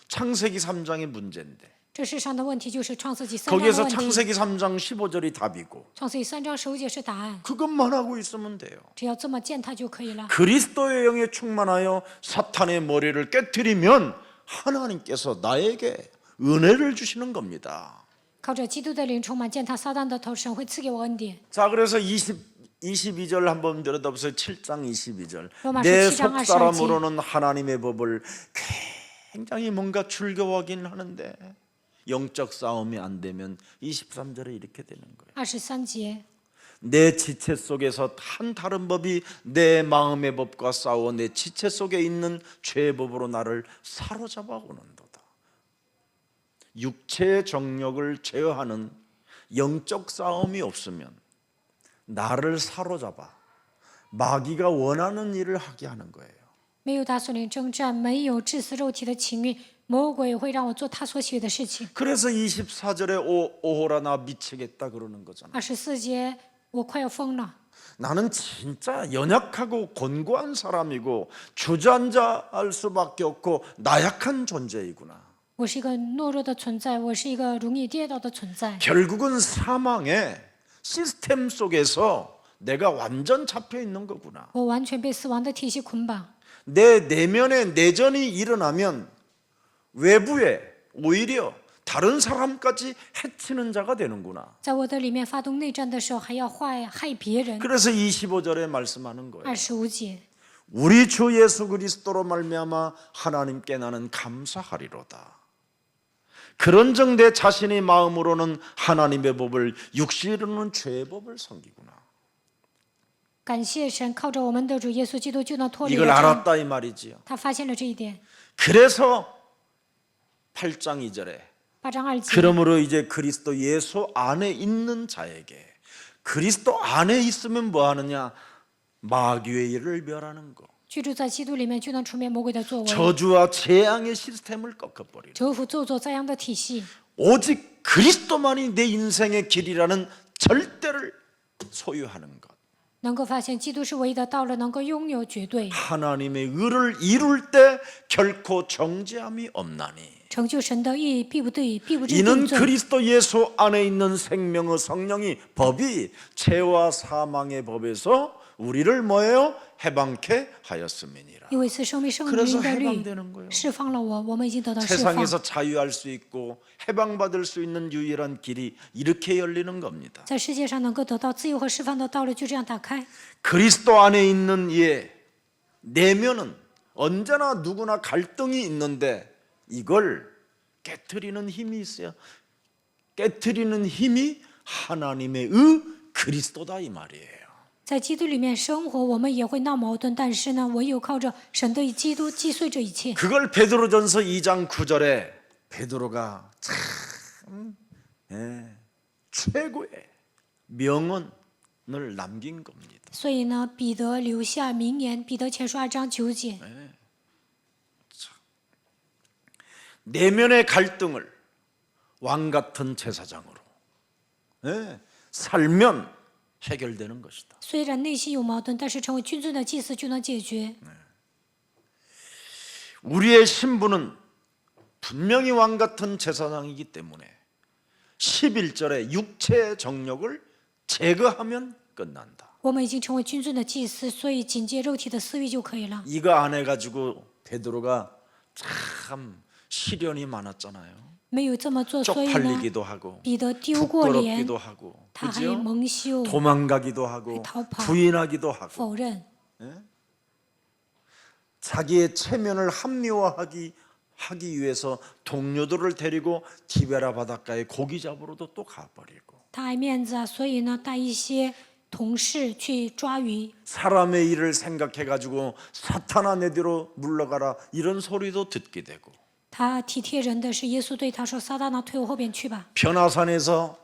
창세기 3장의 문제인데 这世上的问题就是创世纪3章的 거기에서 问题。 창세기 3장 15절이 답이고 创世纪3章15节是答案， 그것만 하고 있으면 돼요. 只要这么践踏就可以了。 그리스도의 영에 충만하여 사탄의 머리를 깨뜨리면 하나님께서 나에게 은혜를 주시는 겁니다. 靠着基督的灵充满，践踏撒旦的头，神会赐给我恩典。 자, 그래서 22절 한번 들여다보세요. 7장 22절. 로마서 내 7장 속사람으로는 하나님의 법을 굉장히 뭔가 즐겨하긴 하는데 영적 싸움이 안 되면 23절에 이렇게 되는 거예요. 23节， 내 지체 속에서 한 다른 법이 내 마음의 법과 싸워 내 지체 속에 있는 죄의 법으로 나를 사로잡아 오는도다. 육체의 정력을 제어하는 영적 싸움이 없으면 나를 사로잡아 마귀가 원하는 일을 하게 하는 거예요. 没有打属灵征战，没有致死肉体的情欲，魔鬼会让我做他所喜悦的事情。 그래서 24절에 오호라 나 미치겠다 그러는 거잖아. 24节，我快要疯了。 나는 진짜 연약하고 곤고한 사람이고 주저앉아할 수밖에 없고 나약한 존재이구나. 我是一个懦弱的存在，我是一个容易跌倒的存在。 결국은 사망의 시스템 속에서 내가 완전 잡혀 있는 거구나. 我完全被死亡的体系捆绑。 내 내면에 내전이 일어나면 외부에 오히려 다른 사람까지 해치는 자가 되는구나. 在我的里面发动内战的时候，还要害别人。 그래서 25절에 말씀하는 거예요. 25节， 우리 주 예수 그리스도로 말미암아 하나님께 나는 감사하리로다. 그런즉 내 자신의 마음으로는 하나님의 법을 육신으로는 죄의 법을 섬기구나. 感谢神，靠着我们的主耶稣基督就能脱离 이걸 了这样。 알았다 이 말이지요. 他发现了这一点。 그래서 8장 2절에 8章2节， 그러므로 이제 그리스도 예수 안에 있는 자에게 그리스도 안에 있으면 뭐 하느냐? 마귀의 일을 멸하는 거. 居住在基督里面就能除灭魔鬼的作为， 저주와 재앙의 시스템을 꺾어버리는. 折服咒诅灾殃的体系。 오직 그리스도만이 내 인생의 길이라는 절대를 소유하는 것. 能够发现基督是唯一的道路，能够拥有绝对 하나님의 의를 이룰 때 결코 정죄함이 없나니. 成就神的义，必不对，必不至 이는 定罪。 그리스도 예수 안에 있는 생명의 성령이 법이 죄와 사망의 법에서 우리를 뭐예요? 해방케 하였음이니라. 因为此生命圣 그래서 灵的律 해방되는 거예요. 释放了我，我们已经得到释放。 세상에서 자유할 수 있고 해방받을 수 있는 유일한 길이 이렇게 열리는 겁니다. 在世界上能够得到自由和释放的道路就这样打开。 그리스도 안에 있는 이의 내면은 언제나 누구나 갈등이 있는데 이걸 깨트리는 힘이 있어요. 깨트리는 힘이 하나님의 그리스도다 이 말이에요. 在基督里面生活，我们也会闹矛盾，但是呢，唯有靠着神的基督击碎这一切。 그걸 베드로전서 2장 9절에 베드로가 참 최고의 명언을 남긴 겁니다. 所以呢，彼得留下名言，彼得前书2章9节。 내면의 갈등을 왕 같은 제사장으로 살면 해결되는 것이다. 虽然内心有矛盾，但是成为君尊的祭司就能解决。 우리의 신분은 분명히 왕 같은 제사장이기 때문에 11절에 육체의 정욕을 제거하면 끝난다. 我们已经成为君尊的祭司，所以警戒肉体的私欲就可以了。 이거 안 해가지고 베드로가 참 시련이 많았잖아요. 没有这么做，所以呢， 쪽팔리기도 하고 彼得丢过脸， 부끄럽기도 하고 他还 그죠? 蒙羞、 도망가기도 하고逃跑. 부인하기도 하고 否认。 자기의 체면을 합리화하기 위해서 동료들을 데리고 디베라 바닷가에 고기 잡으러도 또 가버리고 他爱面子啊，所以呢，带一些同事去抓鱼。 사람의 일을 생각해가지고 사탄아 내 뒤로 물러가라 이런 소리도 듣게 되고 他体贴人的是耶稣对他说：“撒旦呢，退我后边去吧。 변화산에서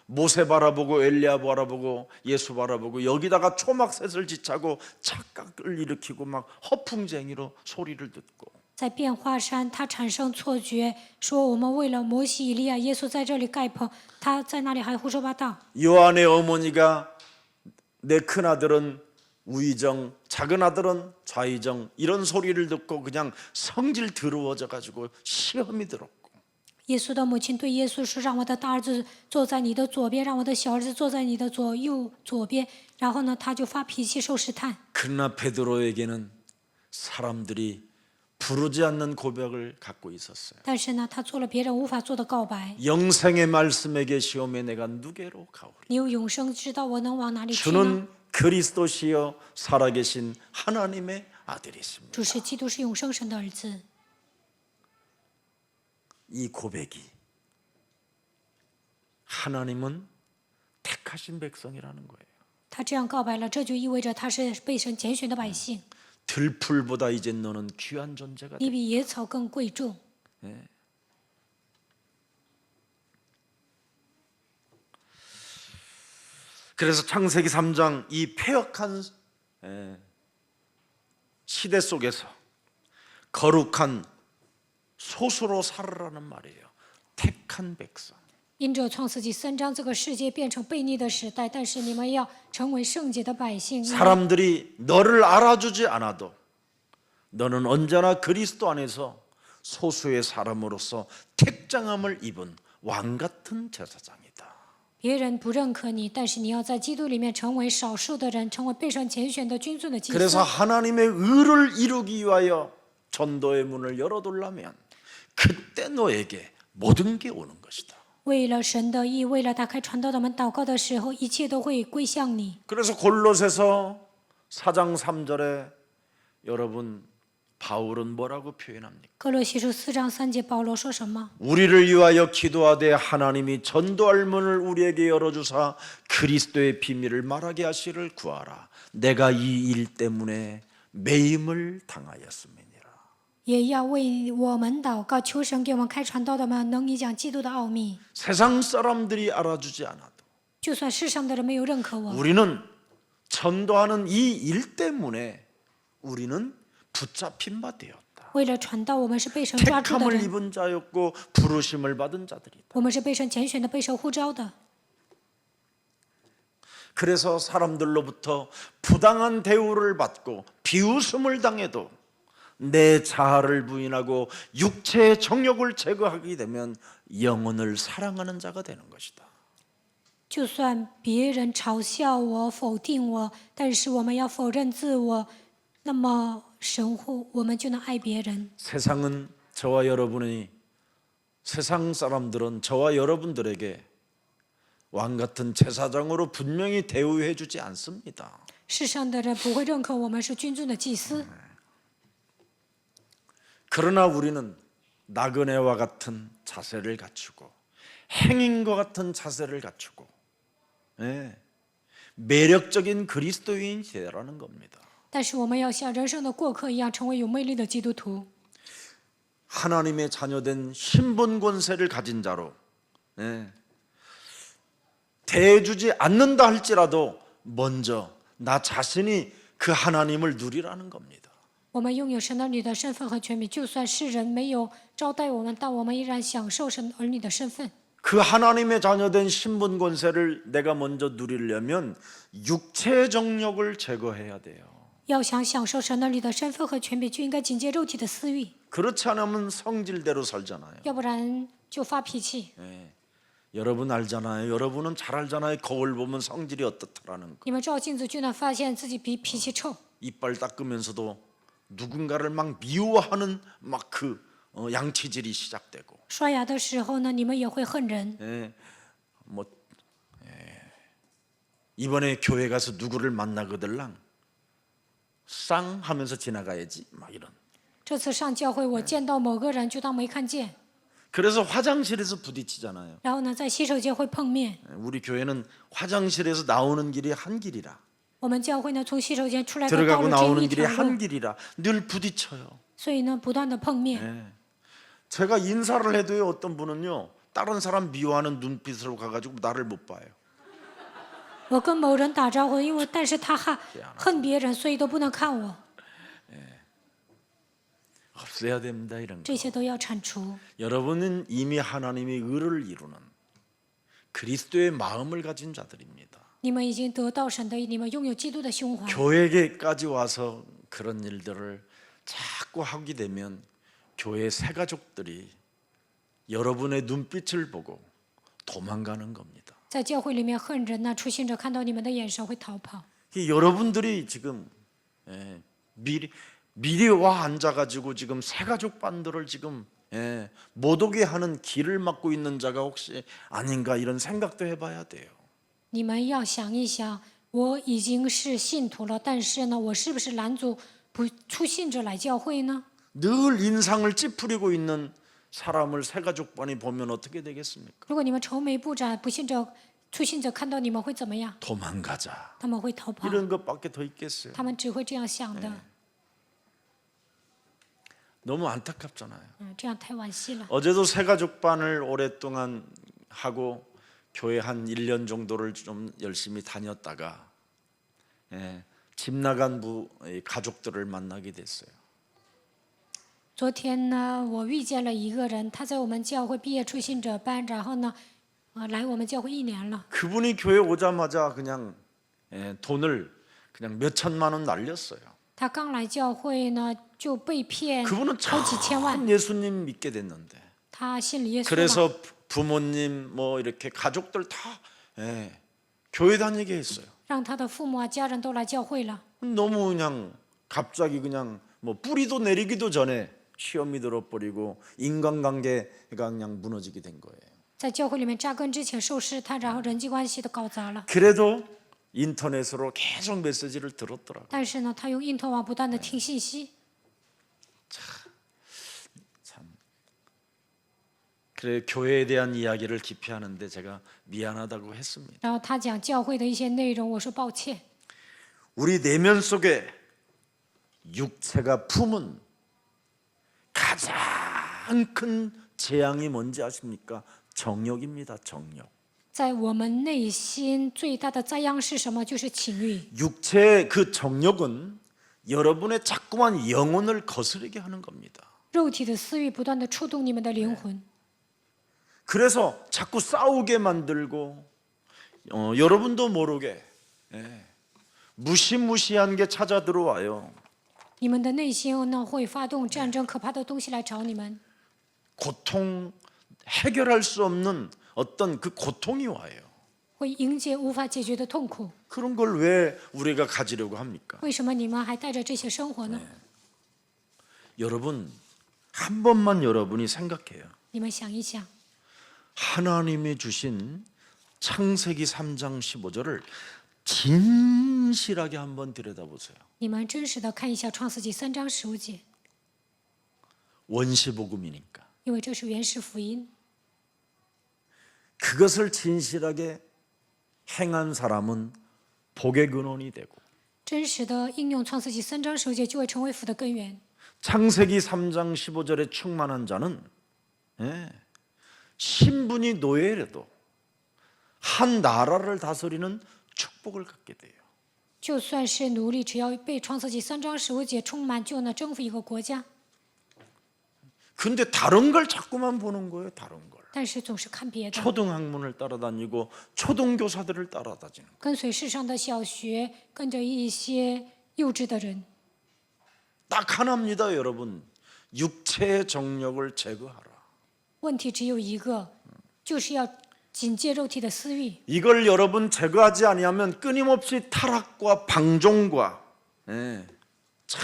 모세 바라보고 엘리야 바라보고 예수 바라보고 여기다가 초막셋을 지차고 착각을 일으키고 막 허풍쟁이로 소리를 듣고 ”在变化山，他产生错觉，说我们为了摩西、以利亚、耶稣在这里盖棚，他在那里还胡说八道。 요한의 어머니가 내 큰아들은 우의정, 작은 아들은 좌의정 이런 소리를 듣고 그냥 성질 더러워져 가지고 시험이 들었고 耶稣的母亲对耶稣说：“让我的大儿子坐在你的左边，让我的小儿子坐在你的左边。”然后呢，他就发脾气，受试探。 그러나 베드로에게는 사람들이 부르지 않는 고백을 갖고 있었어요. 但是呢，他做了别人无法做的告白。 영생의 말씀에게 시험에 내가 누게로 가오리. 你有永生，知道我能往哪里去呢？ 주는 그리스도시여 살아계신 하나님의 아들이십니다. 主是基督，是永生神的儿子。 이 고백이 하나님은 택하신 백성이라는 거예요. 他这样告白了，这就意味着他是被神拣选的百姓。 들풀보다 이제 너는 귀한 존재가 你 돼. 比野草更贵重。 그래서 창세기 3장 이 폐역한 시대 속에서 거룩한 소수로 살으라는 말이에요. 택한 백성. 因着创世纪3章，这个世界变成悖逆的时代，但是你们要成为圣洁的百姓。 사람들이 너를 알아주지 않아도 너는 언제나 그리스도 안에서 소수의 사람으로서 택장함을 입은 왕 같은 제사장이다. 别人不认可你，但是你要在基督里面成为少数的人，成为被神拣选的君尊的祭司。 그래서 하나님의 의를 이루기 위하여 전도의 문을 열어둘라면 그때 너에게 모든 게 오는 것이다. 为了神的义，为了打开传道的门，祷告的时候，一切都会归向你。 그래서 골로새서 4장 3절에 여러분 바울은 뭐라고 표현합니까? 哥罗西书4章3节，保罗说什么？ 우리를 위하여 기도하되 하나님이 전도할 문을 우리에게 열어주사 그리스도의 비밀을 말하게 하시를 구하라. 내가 이 일 때문에 매임을 당하였음이니라. 也要为我们祷告，求神给我们开传道的门，能你讲基督的奥秘。 세상 사람들이 알아주지 않아도 就算世上的人没有认可我， 우리는 전도하는 이 일 때문에 우리는 붙잡힌 바 되었다. 为了传道，我们是被神抓住的 택함을 人， 입은 자였고 부르심을 받은 자들이다. 我们是被神拣选的，被神呼召的。 그래서 사람들로부터 부당한 대우를 받고 비웃음을 당해도 내 자아를 부인하고 육체의 정욕을 제거하게 되면 영혼을 사랑하는 자가 되는 것이다. 就算别人嘲笑我、否定我，但是我们要否认自我，那么神会我们就能爱别人。 세상은 저와 여러분이 세상 사람들은 저와 여러분들에게 왕 같은 제사장으로 분명히 대우해 주지 않습니다. 世上的人不会认可我们是君尊的祭司， 그러나 우리는 나그네와 같은 자세를 갖추고 행인과 같은 자세를 갖추고 예, 매력적인 그리스도인이 되라는 겁니다. 但是我们要像人生的过客一样，成为有魅力的基督徒。 하나님의 자녀된 신분 권세를 가진 자로 예, 대해주지 않는다 할지라도 먼저 나 자신이 그 하나님을 누리라는 겁니다. 我们拥有神儿女的身份和权柄，就算世人没有招待我们，但我们依然享受神儿女的身份。 그 하나님의 자녀된 신분 권세를 내가 먼저 누리려면 육체의 정욕을 제거해야 돼요. 要想享受神儿女的身份和权柄，就应该警戒肉体的私欲， 그렇지 않으면 성질대로 살잖아요. 要不然就发脾气。 예. 여러분 알잖아요. 여러분은 잘 알잖아요. 거울 보면 성질이 어떻다라는 거. 你们照镜子就能发现自己脾气臭， 이빨 닦으면서도 누군가를 막 미워하는 막 그 양치질이 시작되고. 刷牙的时候呢，你们也会恨人。 예. 뭐 이번에 교회 가서 누구를 만나거들랑 쌍 하면서 지나가야지 막 이런. 这次上教会，我见到某个人就当没看见， 그래서 화장실에서 부딪히잖아요. 然后呢，在洗手间会碰面。 우리 교회는 화장실에서 나오는 길이 한 길이라. 我们教会呢，从洗手间出来的道 들어가고 路只有 나오는 一 길이 条 한 路， 길이라 늘 부딪혀요. 所以呢，不断的碰面。 예. 제가 인사를 해도요, 어떤 분은요 다른 사람 미워하는 눈빛으로 가가지고 나를 못 봐요. 我跟某人打招呼，因为但是他恨别人，所以都不能看我。 없애야 됩니다. 이런 거. 这些都要铲除。 여러분은 이미 하나님의 의를 이루는 그리스도의 마음을 가진 자들입니다. 你们已经得到神的意，你们拥有基督的胸怀。 교회에까지 와서 그런 일들을 자꾸 하게 되면 교회 새 가족들이 여러분의 눈빛을 보고 도망가는 겁니다. 在教会里面恨人呢，初信者看到你们的眼神会逃跑。 여러분들이 지금 미리 와 앉아가지고 지금 새 가족 반들을 지금 못 오게 하는 길을 막고 있는 자가 혹시 아닌가 이런 생각도 해봐야 돼요. 你们要想一想，我已经是信徒了，但是呢，我是不是拦阻不初信者来教会呢？ 늘 인상을 찌푸리고 있는 사람을 새 가족반이 보면 어떻게 되겠습니까? 如果你们愁眉不展，不信者、初信者看到你们会怎么样？ 도망가자 他们会逃跑， 이런 것밖에 더 있겠어요. 他们只会这样想的。 너무 안타깝잖아요. 这样太惋惜了。 어제도 새 가족반을 오랫동안 하고 교회 한 1년 정도를 좀 열심히 다녔다가 집 나간 가족들을 만나게 됐어요. 昨天呢，我遇见了一个人，他在我们教会毕业初信者班，然后呢，来我们教会1年了。 그분이 교회 오자마자 그냥 돈을 그냥 몇 천만 원 날렸어요. 他刚来教会呢，就被骗 그분은 好几千万。 참 예수님 믿게 됐는데 他信了耶稣了， 그래서 부모님 뭐 이렇게 가족들 다 교회 다니게 했어요. 让他的父母啊、家人都来教会了。 너무 그냥 갑자기 그냥 뭐 뿌리도 내리기도 전에 시험이 들어버리고 인간관계가 그냥 무너지게 된 거예요. 在教会里面扎根之前受试探，然后人际关系都搞砸了。 그래도 인터넷으로 계속 메시지를 들었더라고요. 但是呢，他用印头网不断的听信息。 그래 교회에 대한 이야기를 깊이 하는데 제가 미안하다고 했습니다. 然后他讲教会的一些内容，我说抱歉。 우리 내면 속에 육체가 품은 가장 큰 재앙이 뭔지 아십니까? 정욕입니다. 정욕. 在我们内心最大的灾殃是什么？就是情欲。 육체의 그 정욕은 여러분의 자꾸만 영혼을 거스르게 하는 겁니다. 肉体的私欲不断的触动你们的灵魂， 그래서 자꾸 싸우게 만들고 여러분도 모르게 무시무시한 게 찾아 들어와요. 你们的内心呢会发动战争，可怕的东西来找你们。 고통 해결할 수 없는 어떤 그 고통이 와요. 会迎接无法解决的痛苦。 그런 걸 왜 우리가 가지려고 합니까? 为什么你们还带着这些生活呢？ 여러분, 한 번만 여러분이 생각해요. 你们想一想， 하나님이 주신 창세기 3장 15절을 진실하게 한번 들여다보세요. 你们真实的看一下创世纪3章15节， 원시복음이니까. 因为这是原始福音。 그것을 진실하게 행한 사람은 복의 근원이 되고 真实的应用创世纪3章15节，就会成为福的根源。 창세기 3장 15절에 충만한 자는 신분이 노예라도 한 나라를 다스리는 축복을 갖게 돼요. 就算是奴隶，只要被创世纪3章15节充满，就能征服一个国家。 근데 다른 걸 자꾸만 보는 거예요. 다른 걸. 但是总是看别的， 초등학문을 따라다니고 초등교사들을 따라다니는 거. 跟随世上的小学，跟着一些幼稚的人。 딱 하나입니다, 여러분. 육체의 정력을 제거하라. 问题只有一个，就是要警戒肉体的私欲。 이걸 여러분 제거하지 아니하면 끊임없이 타락과 방종과 참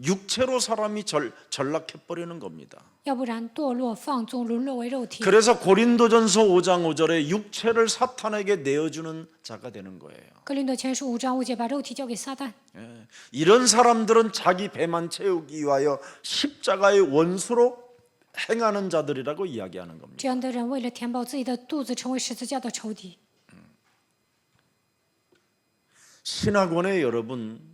육체로 사람이 전락해 버리는 겁니다. 要不然堕落、放纵、沦落为肉体。 그래서 고린도전서 5장 5절에 육체를 사탄에게 내어주는 자가 되는 거예요. 哥林多前书5章5节，把肉体交给撒旦。 이런 사람들은 자기 배만 채우기 위하여 십자가의 원수로 행하는 자들이라고 이야기하는 겁니다. 这样的人为了填饱自己的肚子，成为十字架的仇敌。 신학원에 여러분,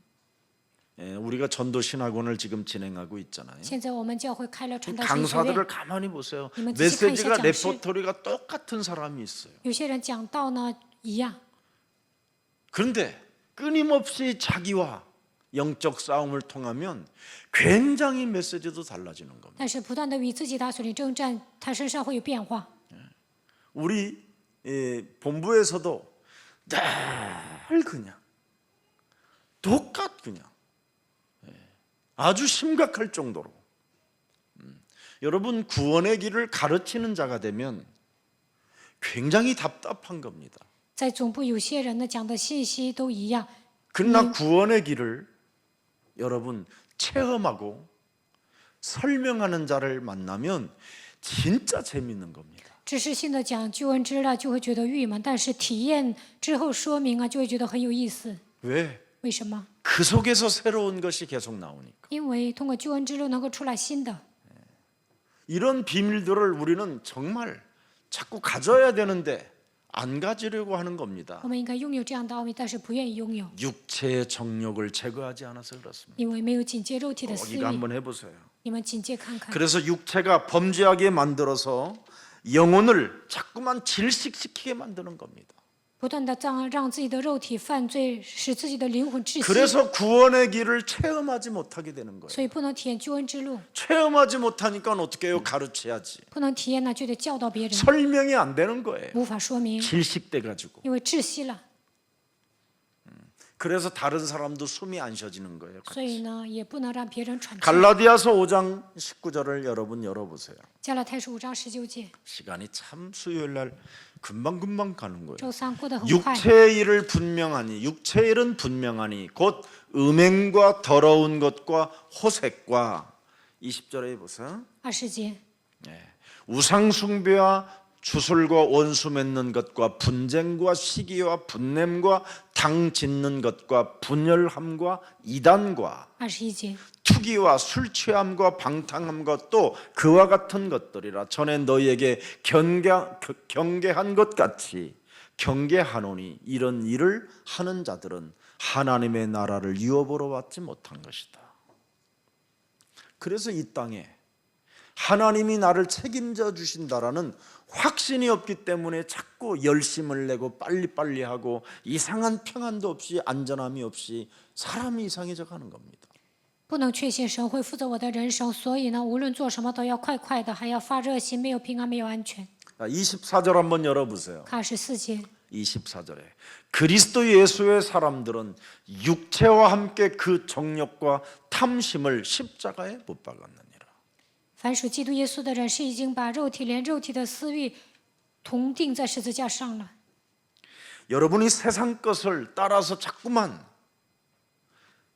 우리가 전도 신학원을 지금 진행하고 있잖아요. 现在我们教会开了传道神学 강사들을 院， 가만히 보세요. 이만 지식한 메시지가 이사 장실. 레퍼토리가 똑같은 사람이 있어요. 有些人讲道呢一样， 그런데 끊임없이 자기와 영적 싸움을 통하면 굉장히 메시지도 달라지는 겁니다. 但是不断的与自己打属灵征战，他身上会有变化。 우리 본부에서도 늘 그냥 그냥 아주 심각할 정도로 여러분 구원의 길을 가르치는 자가 되면 굉장히 답답한 겁니다. 在总部有些人呢讲的信息都一样， 그러나 구원의 길을 여러분 체험하고 설명하는 자를 만나면 진짜 재밌는 겁니다. 知识性的讲救恩之了就会觉得郁闷，但是体验之后说明啊，就会觉得很有意思。 왜? 为什么？ 그 속에서 새로운 것이 계속 나오니까. 因为通过救恩之路能够出来新的。 이런 비밀들을 우리는 정말 자꾸 가져야 되는데 안 가지려고 하는 겁니다. 我们应该拥有这样的奥秘，但是不愿意拥有， 육체의 정욕을 제거하지 않아서 그렇습니다. 因为没有警戒肉体的私 이거 欲。 한번 해보세요. 你们警戒看看。 그래서 육체가 범죄하게 만들어서 영혼을 자꾸만 질식시키게 만드는 겁니다. 不断的让自己的肉体犯罪，使自己的灵魂窒息， 그래서 구원의 길을 체험하지 못하게 되는 거예요. 所以不能体验救恩之路， 체험하지 못하니까 어떻게 해요? 가르쳐야지. 不能体验呢就得教导别人， 설명이 안 되는 거예요. 无法说明， 질식돼 가지고. 因为窒息了， 그래서 다른 사람도 숨이 안 쉬어지는 거예요. 所以呢也不能让别人喘气。 갈라디아서 5장 19절을 여러분 열어보세요. 加拉太书5章19节， 시간이 참 수요일 날 금방금방 가는 거예요. 周三过得很快。 육체의 일을 분명하니 육체의 일은 분명하니 곧 음행과 더러운 것과 호색과 20절에 보세요. 20节， 우상 숭배와 주술과 원수 맺는 것과 분쟁과 시기와 분냄과 당 짓는 것과 분열함과 이단과 21节， 투기와 술 취함과 방탕함과 또 그와 같은 것들이라 전에 너희에게 경계한 것 같이 경계하노니 이런 일을 하는 자들은 하나님의 나라를 유업으로 받지 못한 것이다. 그래서 이 땅에 하나님이 나를 책임져 주신다라는 확신이 없기 때문에 자꾸 열심을 내고 빨리빨리 하고 이상한 평안도 없이 안전함이 없이 사람이 이상해져 가는 겁니다. 不能确信神会负责我的人生，所以呢，无论做什么都要快快的，还要发热心，没有平安，没有安全。 24절 한번 열어보세요. 看24节， 24절에 그리스도 예수의 사람들은 육체와 함께 그 정욕과 탐심을 십자가에 못 박았느니라. 凡属基督耶稣的人，是已经把肉体连肉体的私欲同定在十字架上了。 여러분이 세상 것을 따라서 자꾸만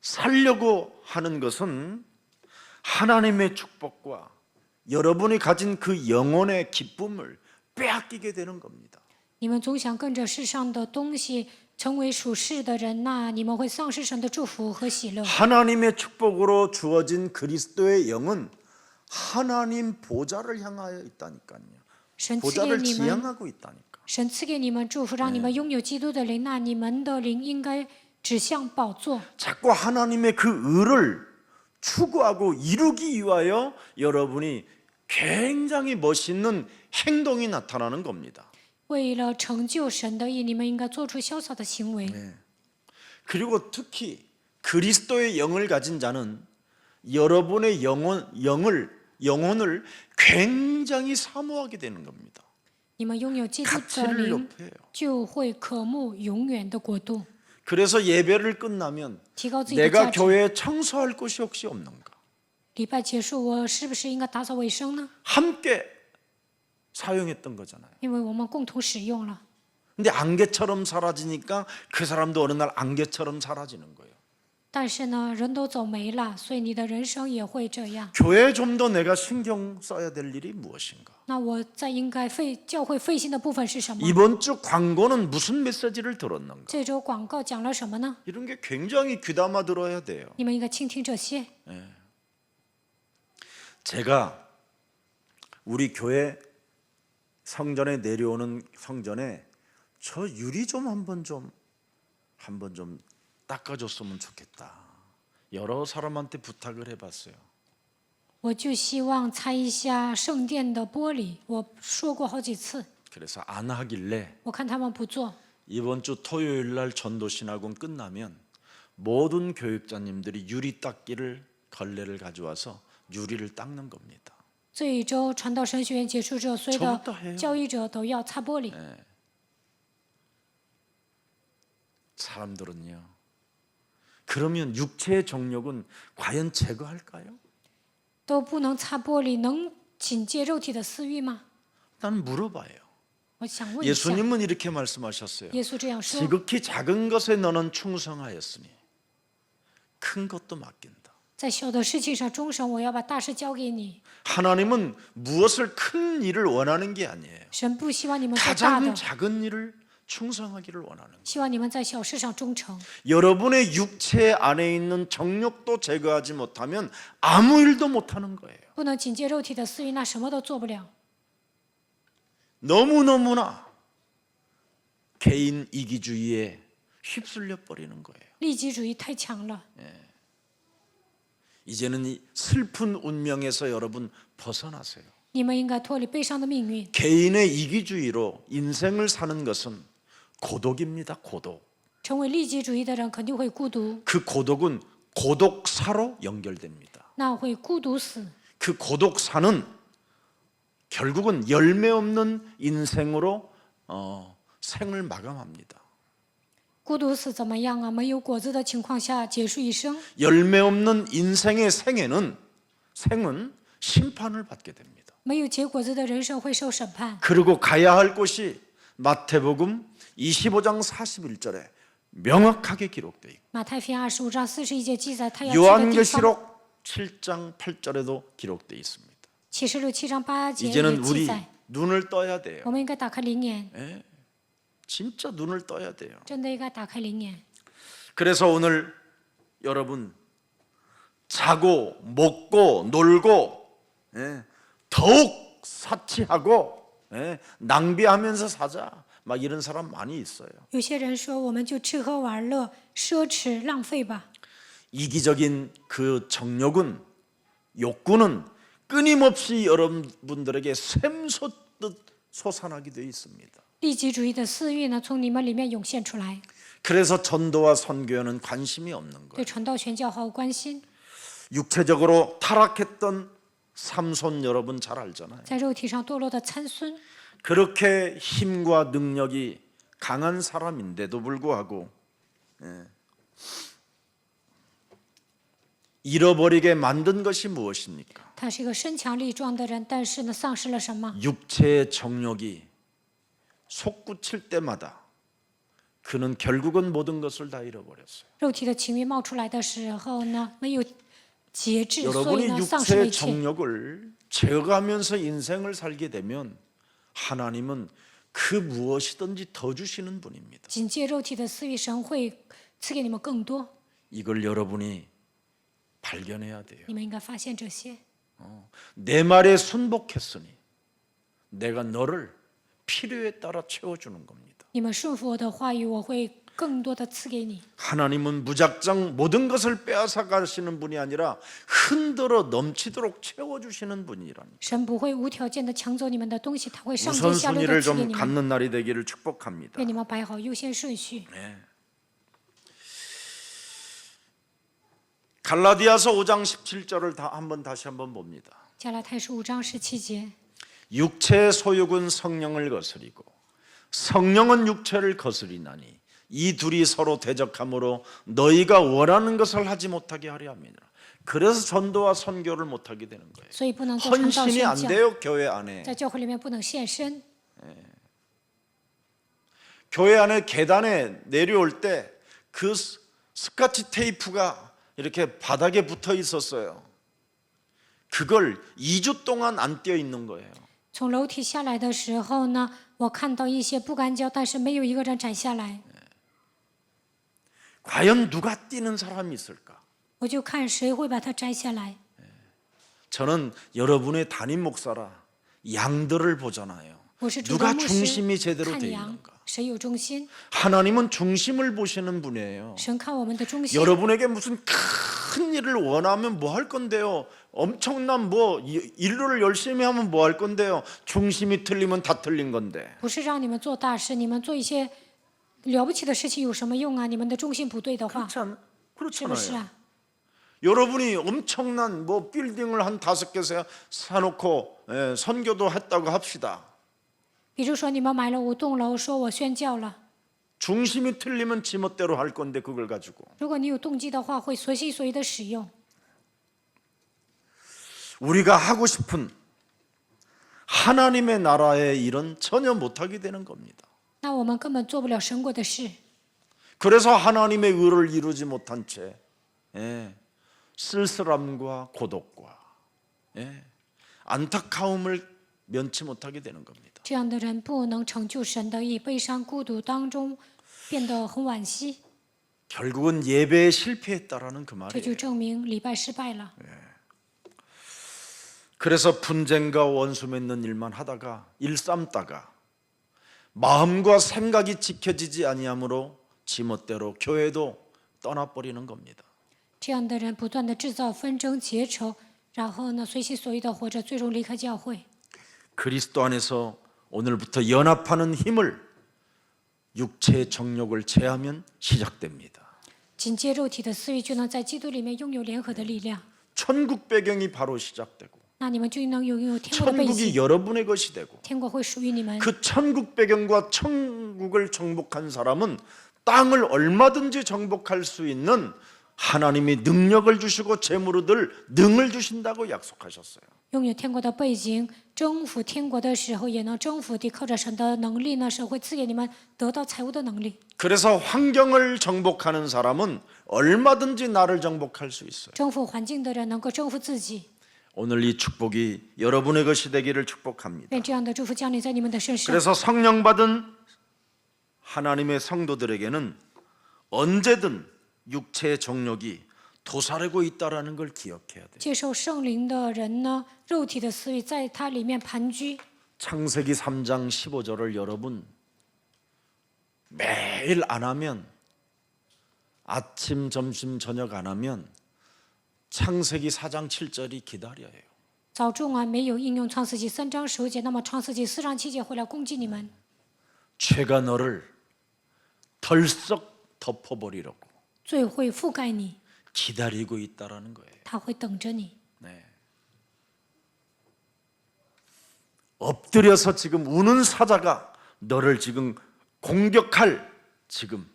살려고 하는 것은 하나님의 축복과 여러분이 가진 그 영혼의 기쁨을 빼앗기게 되는 겁니다. 你们总想跟着世上的东西成为属世的人，那你们会丧失神的祝福和喜乐。 하나님의 축복으로 주어진 그리스도의 영은 하나님 보좌를 향하여 있다니까요. 神赐给 보좌를 你们， 지향하고 있다니까. 神赐给你们祝福，让你们拥有基督的灵，那你们的灵应该指向宝座。 자꾸 하나님의 그 의를 추구하고 이루기 위하여 여러분이 굉장히 멋있는 행동이 나타나는 겁니다. 为了成就神的义，你们应该做出潇洒的行为。 그리고 특히 그리스도의 영을 가진 자는 여러분의 영혼을 굉장히 사모하게 되는 겁니다. 你们拥有基督的 가치를 灵， 높여요. 就会渴慕永远的国度， 그래서 예배를 끝나면 提高自己的价 내가 值。 교회에 청소할 곳이 혹시 없는가? 礼拜结束，我是不是应该打扫卫生呢？ 함께 사용했던 거잖아요. 因为我们共同使用了。 근데 안개처럼 사라지니까 그 사람도 어느 날 안개처럼 사라지는 거예요. 但是呢，人都走没了，所以你的人生也会这样。 교회에 좀 더 내가 신경 써야 될 일이 무엇인가? 那我在应该教会费心的部分是什么？ 이번 주 광고는 무슨 메시지를 들었는가? 这周广告讲了什么呢？ 이런 게 굉장히 귀담아 들어야 돼요. 你们应该倾听这些。 제가 우리 교회 성전에 내려오는 성전에 저 유리 좀 한번 좀 닦아줬으면 좋겠다. 여러 사람한테 부탁을 해봤어요. 我就希望擦一下圣殿的玻璃，我说过好几次， 그래서 안 하길래 我看他们不做。 이번 주 토요일 날 전도신학원 끝나면 모든 교육자님들이 유리 닦기를 걸레를 가져와서 유리를 닦는 겁니다. 这一周传道神学院结束之后，所有 저부터 的 해요. 教育者都要擦玻璃。 사람들은요. 그러면 육체의 정욕은 과연 제거할까요? 都不能擦玻璃，能警戒肉体的私欲吗？ 난 물어봐요. 我想问一下， 예수님은 이렇게 말씀하셨어요. 耶稣这样说： 지극히 작은 것에 너는 충성하였으니 큰 것도 맡긴다. 在小的事情上忠诚，我要把大事交给你。 하나님은 무엇을 큰 일을 원하는 게 아니에요. 神不希望你们做大 가장 的， 작은 일을 충성하기를 원하는 거예요. 希望你们在小事上忠诚。 여러분의 육체 안에 있는 정욕도 제거하지 못하면 아무 일도 못하는 거예요. 不能警戒肉体的私欲，那什么都做不了。 너무너무나 개인 이기주의에 휩쓸려 버리는 거예요. 利己主义太强了， 이제는 이 슬픈 운명에서 여러분 벗어나세요. 你们应该脱离悲伤的命运。 개인의 이기주의로 인생을 사는 것은 고독입니다. 고독. 成为利己主义的人肯定会孤独， 그 고독은 고독사로 연결됩니다. 那会孤独死。 그 고독사는 결국은 열매 없는 인생으로 생을 마감합니다. 孤独死怎么样啊？没有果子的情况下结束一生。 열매 없는 인생의 생은 심판을 받게 됩니다. 没有结果子的人生会受审判。 그리고 가야 할 곳이 마태복음 25장 41절에 명확하게 기록되어 있고 马太福音25章41节记载他要去的地方。 요한계시록 7장 8절에도 기록되어 있습니다. 启示录7章8节也 이제는 记 우리 载， 눈을 떠야 돼요. 我们应该打开灵眼， 진짜 눈을 떠야 돼요. 真的应该打开灵眼。 그래서 오늘 여러분 자고 먹고 놀고 더욱 사치하고 낭비하면서 사자 막 이런 사람 많이 있어요. 有些人说，我们就吃喝玩乐、奢侈浪费吧。 이기적인 그 정욕은 욕구는 끊임없이 여러분들에게 샘솟듯 솟아나게 되어 있습니다. 利己主义的私欲呢，从你们里面涌现出来， 그래서 전도와 선교에는 관심이 없는 거예요. 对传道宣教毫无关心。 육체적으로 타락했던 삼손 여러분 잘 알잖아요. 在肉体上堕落的参孙， 그렇게 힘과 능력이 강한 사람인데도 불구하고 잃어버리게 만든 것이 무엇입니까? 他是一个身强力壮的人，但是呢，丧失了什么？ 육체의 정욕이 솟구칠 때마다 그는 결국은 모든 것을 다 잃어버렸어요. 肉体的情欲冒出来的时候呢，没有节制，所以 여러분이 呢，丧失了 육체의 一切。 정욕을 제어하면서 인생을 살게 되면 하나님은 그 무엇이든지 더 주시는 분입니다. 警戒肉体的私欲，神会赐给你们更多。 이걸 여러분이 발견해야 돼요. 你们应该发现这些。 내 말에 순복했으니 내가 너를 필요에 따라 채워주는 겁니다. 你们顺服我的话语，我会更多的赐给你。 하나님은 무작정 모든 것을 빼앗아 가시는 분이 아니라 흔들어 넘치도록 채워주시는 분이라니. 神不会无条件的抢走你们的东西，他会上尖下流的 우선순위를 赐给 좀 你们。 갖는 날이 되기를 축복합니다. 愿你们摆好优先顺序。 갈라디아서 5장 17절을 다시 한번 봅니다. 加拉太书5章17节， 육체의 소욕은 성령을 거스리고 성령은 육체를 거스리나니 이 둘이 서로 대적함으로 너희가 원하는 것을 하지 못하게 하려 합니다. 그래서 전도와 선교를 못하게 되는 거예요. 所以不能做传道 헌신이 宣 안 教， 돼요. 교회 안에. 在教会里面不能献身。 교회 안에 계단에 내려올 때 그 스카치 테이프가 이렇게 바닥에 붙어 있었어요. 그걸 2주 동안 안 떼어 있는 거예요. 从楼梯下来的时候呢，我看到一些不干胶，但是没有一个人摘下来。 과연 누가 띄는 사람이 있을까? 我就看谁会把它摘下来。 저는 여러분의 담임 목사라 양들을 보잖아요. 我是主 누가 的牧 중심이 师， 제대로 看 돼 羊， 있는가? 谁有中心？ 하나님은 중심을 보시는 분이에요. 神看我们的中心。 여러분에게 무슨 큰 일을 원하면 뭐 할 건데요? 엄청난 뭐 일을 열심히 하면 뭐 할 건데요? 중심이 틀리면 다 틀린 건데. 不是让你们做大事，你们做一些了不起的事情有什么用啊？你们的中心不对的话， 是不是 그렇잖아요. 啊？ 여러분이 엄청난 뭐 빌딩을 한 5개 사놓고 선교도 했다고 합시다. 比如说你们买了5栋楼，说我宣教了， 중심이 틀리면 지멋대로 할 건데 그걸 가지고 如果你有动机的话，会随心所欲的使用。 우리가 하고 싶은 하나님의 나라의 일은 전혀 못하게 되는 겁니다. 那我们根本做不了神国的事， 그래서 하나님의 의를 이루지 못한 채 쓸쓸함과 고독과 안타까움을 면치 못하게 되는 겁니다. 这样的人不能成就神的义，悲伤孤独当中变得很惋惜， 결국은 예배에 실패했다라는 그 这就 말이에요. 证明礼拜失败了。 그래서 분쟁과 원수 맺는 일만 하다가 일삼다가 마음과 생각이 지켜지지 아니하므로 지멋대로 교회도 떠나버리는 겁니다. 这样的人不断的制造纷争结仇，然后呢随心所欲的活着，最终离开教会。 그리스도 안에서 오늘부터 연합하는 힘을 육체의 정욕을 제하면 시작됩니다. 紧接肉体的私欲，就能在基督里面拥有联合的力量。 천국 배경이 바로 시작되고 那你们就能拥有天国的背 천국이 景， 여러분의 것이 되고 天国会属于你们。 그 천국 배경과 천국을 정복한 사람은 땅을 얼마든지 정복할 수 있는 하나님이 능력을 주시고 재물을 얻을 능을 주신다고 약속하셨어요. 拥有天国的背景，征服天国的时候，也能征服的。靠着神的能力呢，神会赐给你们得到财务的能力。 그래서 환경을 정복하는 사람은 얼마든지 나를 정복할 수 있어요. 征服环境的人能够征服自己。 오늘 이 축복이 여러분의 것이 되기를 축복합니다. 愿这样的祝福降临在你们的身上。 그래서 성령 받은 하나님의 성도들에게는 언제든 육체의 정욕이 도사리고 있다라는 걸 기억해야 돼요. 接受圣灵的人呢，肉体的私欲在他里面盘踞。 창세기 3장 15절을 여러분 매일 안 하면 아침, 점심, 저녁 안 하면 창세기 4장 7절이 기다려요. 早中晚没有应用创世纪3章10节，那么创世纪4章7节会来攻击你们。 죄가 너를 덜썩 덮어버리려고 罪会覆盖你， 기다리고 있다라는 거예요. 他会等着你。 네. 엎드려서 지금 우는 사자가 너를 지금 공격할 지금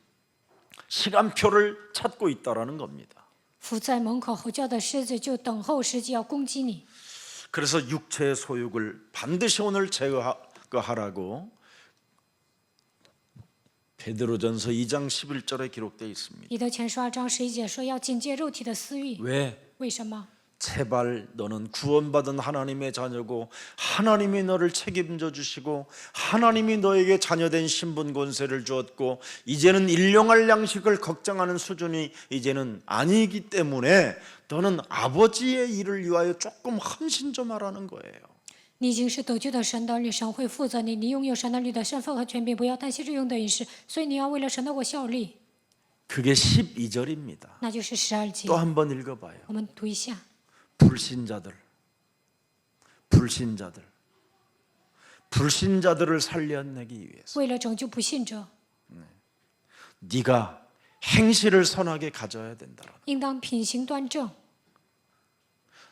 시간표를 찾고 있다라는 겁니다. 伏在门口吼叫的狮子就等候时机要攻击你。 그래서 육체의 소욕을 반드시 오늘 제거하라고 베드로전서 2장 11절에 기록되어 있습니다. 彼得前书2章11节说要警戒肉体的私欲， 왜? 为什么？ 제발 너는 구원받은 하나님의 자녀고 하나님이 너를 책임져 주시고 하나님이 너에게 자녀된 신분 권세를 주었고 이제는 일용할 양식을 걱정하는 수준이 이제는 아니기 때문에 너는 아버지의 일을 위하여 조금 헌신 좀 하라는 거예요. 你已经是得救的神的儿女，神会负责你，你拥有神儿女的身份和权柄，不要担心日用的饮食，所以你要为了神的国效力。 그게 12절입니다. 那就是12节， 또 한 번 읽어봐요. 我们读一下。 불신자들을 살려내기 위해서 为了拯救不信者， 네가 행실을 선하게 가져야 된다. 应当品行端正。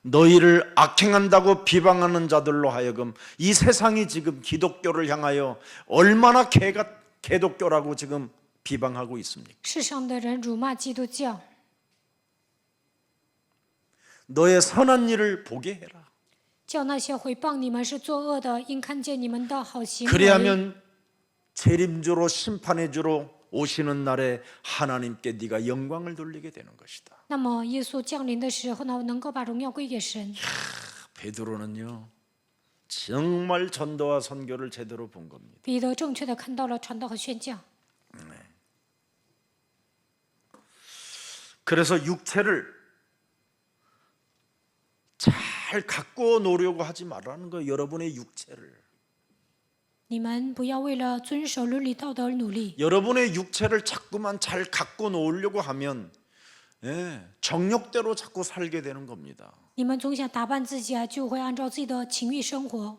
너희를 악행한다고 비방하는 자들로 하여금 이 세상이 지금 기독교를 향하여 얼마나 개독교라고 지금 비방하고 있습니까? 世上的人辱骂基督教， 너의 선한 일을 보게 해라. 叫那些毁谤你们是作恶的，应看见你们的好行为。 그리하면 재림주로 심판의 주로 오시는 날에 하나님께 네가 영광을 돌리게 되는 것이다. 那么耶稣降临的时候呢，能够把荣耀归给神。 베드로는요 정말 전도와 선교를 제대로 본 겁니다. 彼得正确的看到了传道和宣教， 그래서 육체를 잘 가꾸어 놓으려고 하지 말라는 거예요. 여러분의 육체를. 你们不要为了遵守伦理道德而努力。 여러분의 육체를 자꾸만 잘 가꾸어 놓으려고 하면 정욕대로 자꾸 살게 되는 겁니다. 你们总想打扮自己啊，就会按照自己的情欲生活。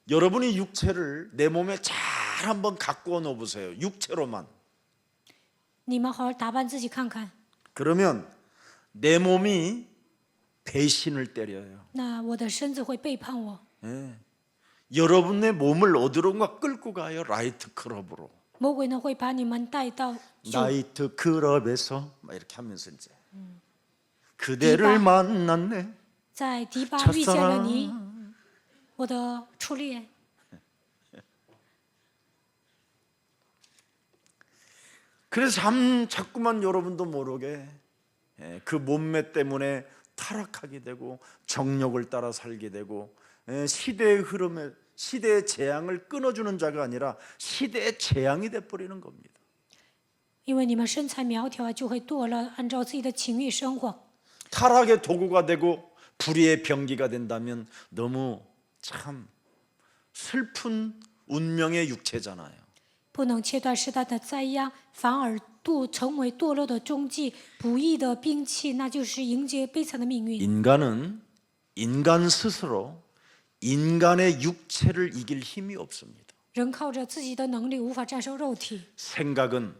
여러분이 육체를 내 몸에 잘 한번 가꾸어 놓으세요. 육체로만. 你们好好打扮自己看看， 그러면 내 몸이 배신을 때려요. 那我的身子会背叛我。 여러분의 몸을 어디론가 끌고 가요. 라이트 클럽으로. 魔鬼呢会把你们带到 나이트 클럽에서 막 이렇게 하면서 이제 그대를 만났네. 在迪巴遇见了你，我的初恋。 그래서 자꾸만 여러분도 모르게 그 몸매 때문에 타락하게 되고 정욕을 따라 살게 되고 시대의 흐름에 시대의 재앙을 끊어주는 자가 아니라 시대의 재앙이 돼버리는 겁니다. 因为你们身材苗条啊，就会堕了，按照自己的情欲生活。 타락의 도구가 되고 불의의 병기가 된다면 너무 참 슬픈 운명의 육체잖아요. 不能切断时代的灾殃，反而成为堕落的踪迹，不义的兵器，那就是迎接悲惨的命运。 인간은 인간 스스로 인간의 육체를 이길 힘이 없습니다. 人靠着自己的能力无法战胜肉体， 생각은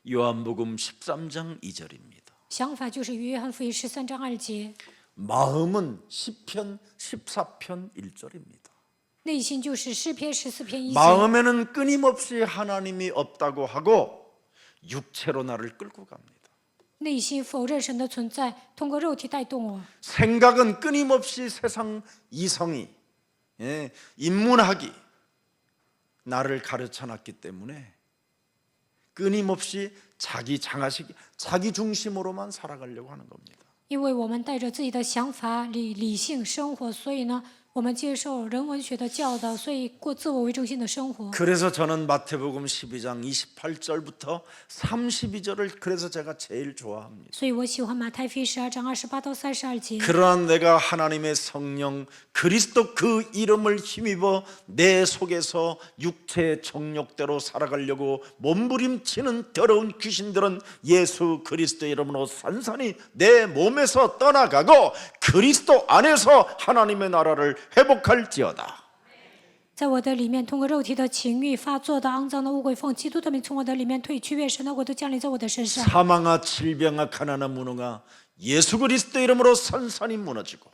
요한복음 13장 2절입니다. 想法就是约翰福音13章2节， 마음은 시편 14편 1절입니다. 内心就是诗篇14篇1节。 마음에는 끊임없이 하나님이 없다고 하고 육체로 나를 끌고 갑니다. 内心否认神的存在，通过肉体带动我。 생각은 끊임없이 세상 이성이 인문학이 나를 가르쳐놨기 때문에 끊임없이 자기 장하식, 자기 중심으로만 살아가려고 하는 겁니다. 因为我们带着自己的想法理性生活，所以呢，我们接受人文学的教导，所以过自我为中心的生活。 그래서 저는 마태복음 12장 28절부터 32절을 그래서 제가 제일 좋아합니다. 所以我喜欢马太福音12章28到32节。 그러나 내가 하나님의 성령 그리스도 그 이름을 힘입어 내 속에서 육체의 정욕대로 살아가려고 몸부림치는 더러운 귀신들은 예수 그리스도의 이름으로 산산히 내 몸에서 떠나가고 그리스도 안에서 하나님의 나라를 회복할지어다. 在我的里面，通过肉体的情欲发作的肮脏的污鬼，奉基督的名从我的里面退去，愿神的国都降临在我的身上。 사망아 질병아 가난아 무능아 예수 그리스도 이름으로 산산히 무너지고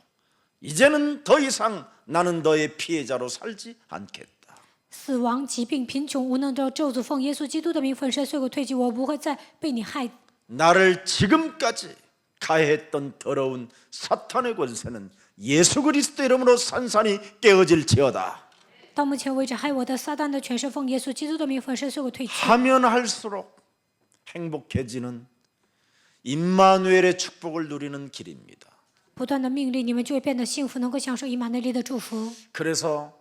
이제는 더 이상 나는 너의 피해자로 살지 않겠다. 死亡、疾病、贫穷、无能的咒诅，奉耶稣基督的名粉身碎骨退去，我不会再被你害。 나를 지금까지 가해했던 더러운 사탄의 권세는 예수 그리스도 이름으로 산산히 깨어질지어다. 到目前为止，害我的撒旦的全是奉耶稣基督的名粉身碎我退去。 하면 할수록 행복해지는 임마누엘의 축복을 누리는 길입니다. 不断的命令，你们就会变得幸福，能够享受以马内利的祝福。 그래서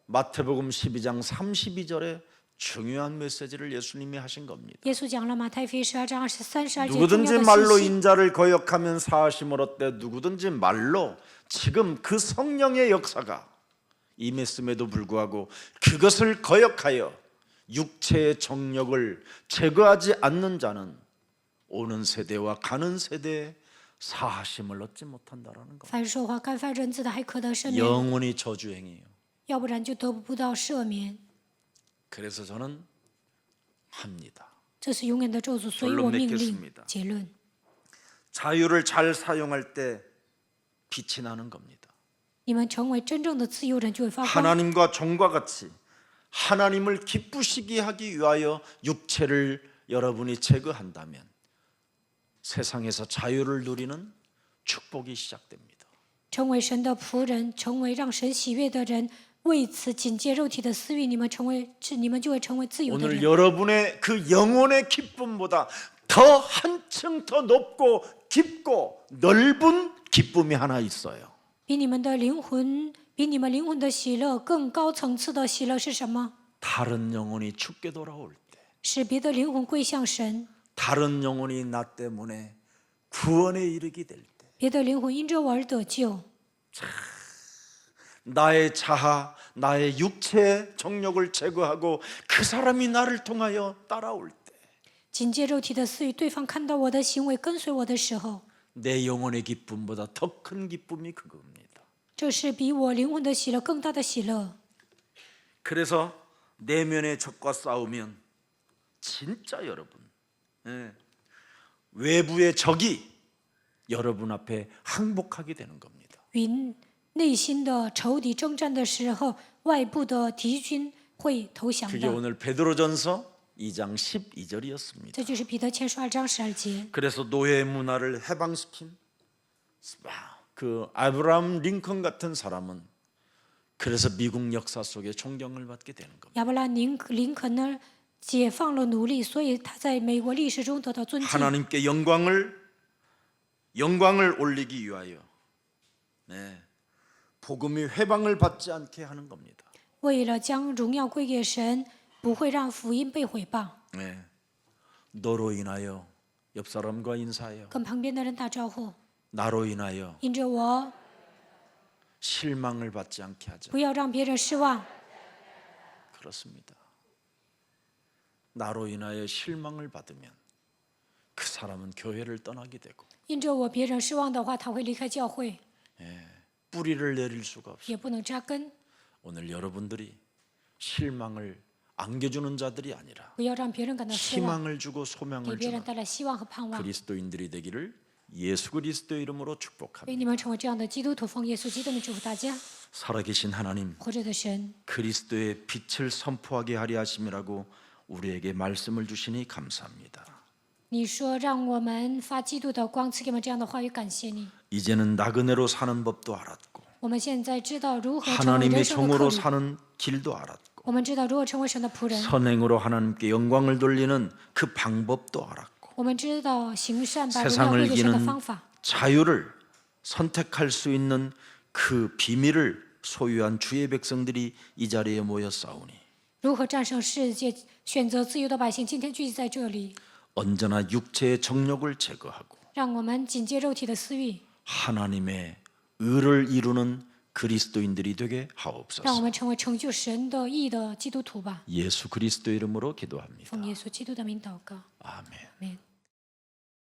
마태복음 12장 32절에 중요한 메시지를 예수님이 하신 겁니다. 耶稣讲了马太福音12章23、12节重要 누구든지 的 말로 信息。 인자를 거역하면 사하심을 얻되 누구든지 말로 지금 그 성령의 역사가 임했음에도 불구하고 그것을 거역하여 육체의 정력을 제거하지 않는 자는 오는 세대와 가는 세대에 사하심을 얻지 못한다라는 겁니다. 凡说话干犯人子的，还可得赦免， 영원히 저주행이에요. 要不然就得不到赦免。 그래서 저는 합니다. 这是永远的咒诅，所以 결론 我命令 맺겠습니다. 结论。 자유를 잘 사용할 때 빛이 나는 겁니다. 你们成为真正的自由人，就会发光。 하나님과 종과 같이 하나님을 기쁘시게 하기 위하여 육체를 여러분이 제거한다면 세상에서 자유를 누리는 축복이 시작됩니다. 成为神的仆人，成为让神喜悦的人，为此警戒肉体的私欲，你们就会成为自由的 오늘 人。 여러분의 그 영혼의 기쁨보다 더 한층 더 높고 깊고 넓은 기쁨이 하나 있어요. 比你们灵魂的喜乐更高层次的喜乐是什么？ 다른 영혼이 죽게 돌아올 때, 使别的灵魂归向神， 다른 영혼이 나 때문에 구원에 이르게 될 때, 别的灵魂因着我而得救。 나의 자아, 나의 육체의 정욕을 제거하고 그 사람이 나를 통하여 따라올 때, 警戒肉体的私欲，对方看到我的行为跟随我的时候， 내 영혼의 기쁨보다 더 큰 기쁨이 그겁니다. 这是比我灵魂的喜乐更大的喜乐。 그래서 내면의 적과 싸우면 진짜 여러분, 외부의 적이 여러분 앞에 항복하게 되는 겁니다. 与内心的仇敌征战的时候，外部的敌军会投降 그게 的。 오늘 베드로전서 2장 12절이었습니다. 这就是彼得前书2章12节。 그래서 노예 문화를 해방시킨 그 아브라함 링컨 같은 사람은 그래서 미국 역사 속에 존경을 받게 되는 겁니다. 亚伯拉林肯呢，解放了奴隶，所以他在美国历史中得到尊敬。 하나님께 영광을 올리기 위하여 복음이 회방을 받지 않게 하는 겁니다. 为了将荣耀归给神，不会让福音被毁谤。 너로 인하여 옆 사람과 인사해요. 跟旁边的人打招呼， 나로 인하여 因着我， 실망을 받지 않게 하자. 不要让别人失望。 그렇습니다. 나로 인하여 실망을 받으면 그 사람은 교회를 떠나게 되고 因着我，别人失望的话，他会离开教会， 뿌리를 내릴 수가 없어요. 也不能扎根。 오늘 여러분들이 실망을 안겨주는 자들이 아니라 不要让别人感到失望， 희망을 주고 给 소망을 别人 주는 带来希望和盼望。 그리스도인들이 되기를 예수 그리스도의 이름으로 所以 축복합니다. 你们成为这样的基督徒，奉耶稣基督的名祝福大家。 살아계신 하나님, 活着的神， 그리스도의 빛을 선포하게 하려 하심이라고 우리에게 말씀을 주시니 감사합니다. 你说让我们发基督的光，赐给我们这样的话语，感谢你。 이제는 나그네로 사는 법도 알았고 我们现在知道如何成为 하나님의 人生的客 종으로 旅， 사는 길도 알았고 我们知道如何成为神的仆人， 선행으로 하나님께 영광을 돌리는 그 방법도 알았고 我们知道行善把荣耀 세상을 归给神的 이기는 方法。 자유를 선택할 수 있는 그 비밀을 소유한 주의 백성들이 이 자리에 모여 싸우니 如何战胜世界，选择自由的百姓，今天聚集在这里， 언제나 육체의 정욕을 제거하고 让我们警戒肉体的私欲， 하나님의 의를 이루는 그리스도인들이 되게 让我 하옵소서. 们成为成就神的义的基督徒吧。 예수 그리스도 이름으로 기도합니다. 奉耶稣基督的名祷告， 아멘. 阿门。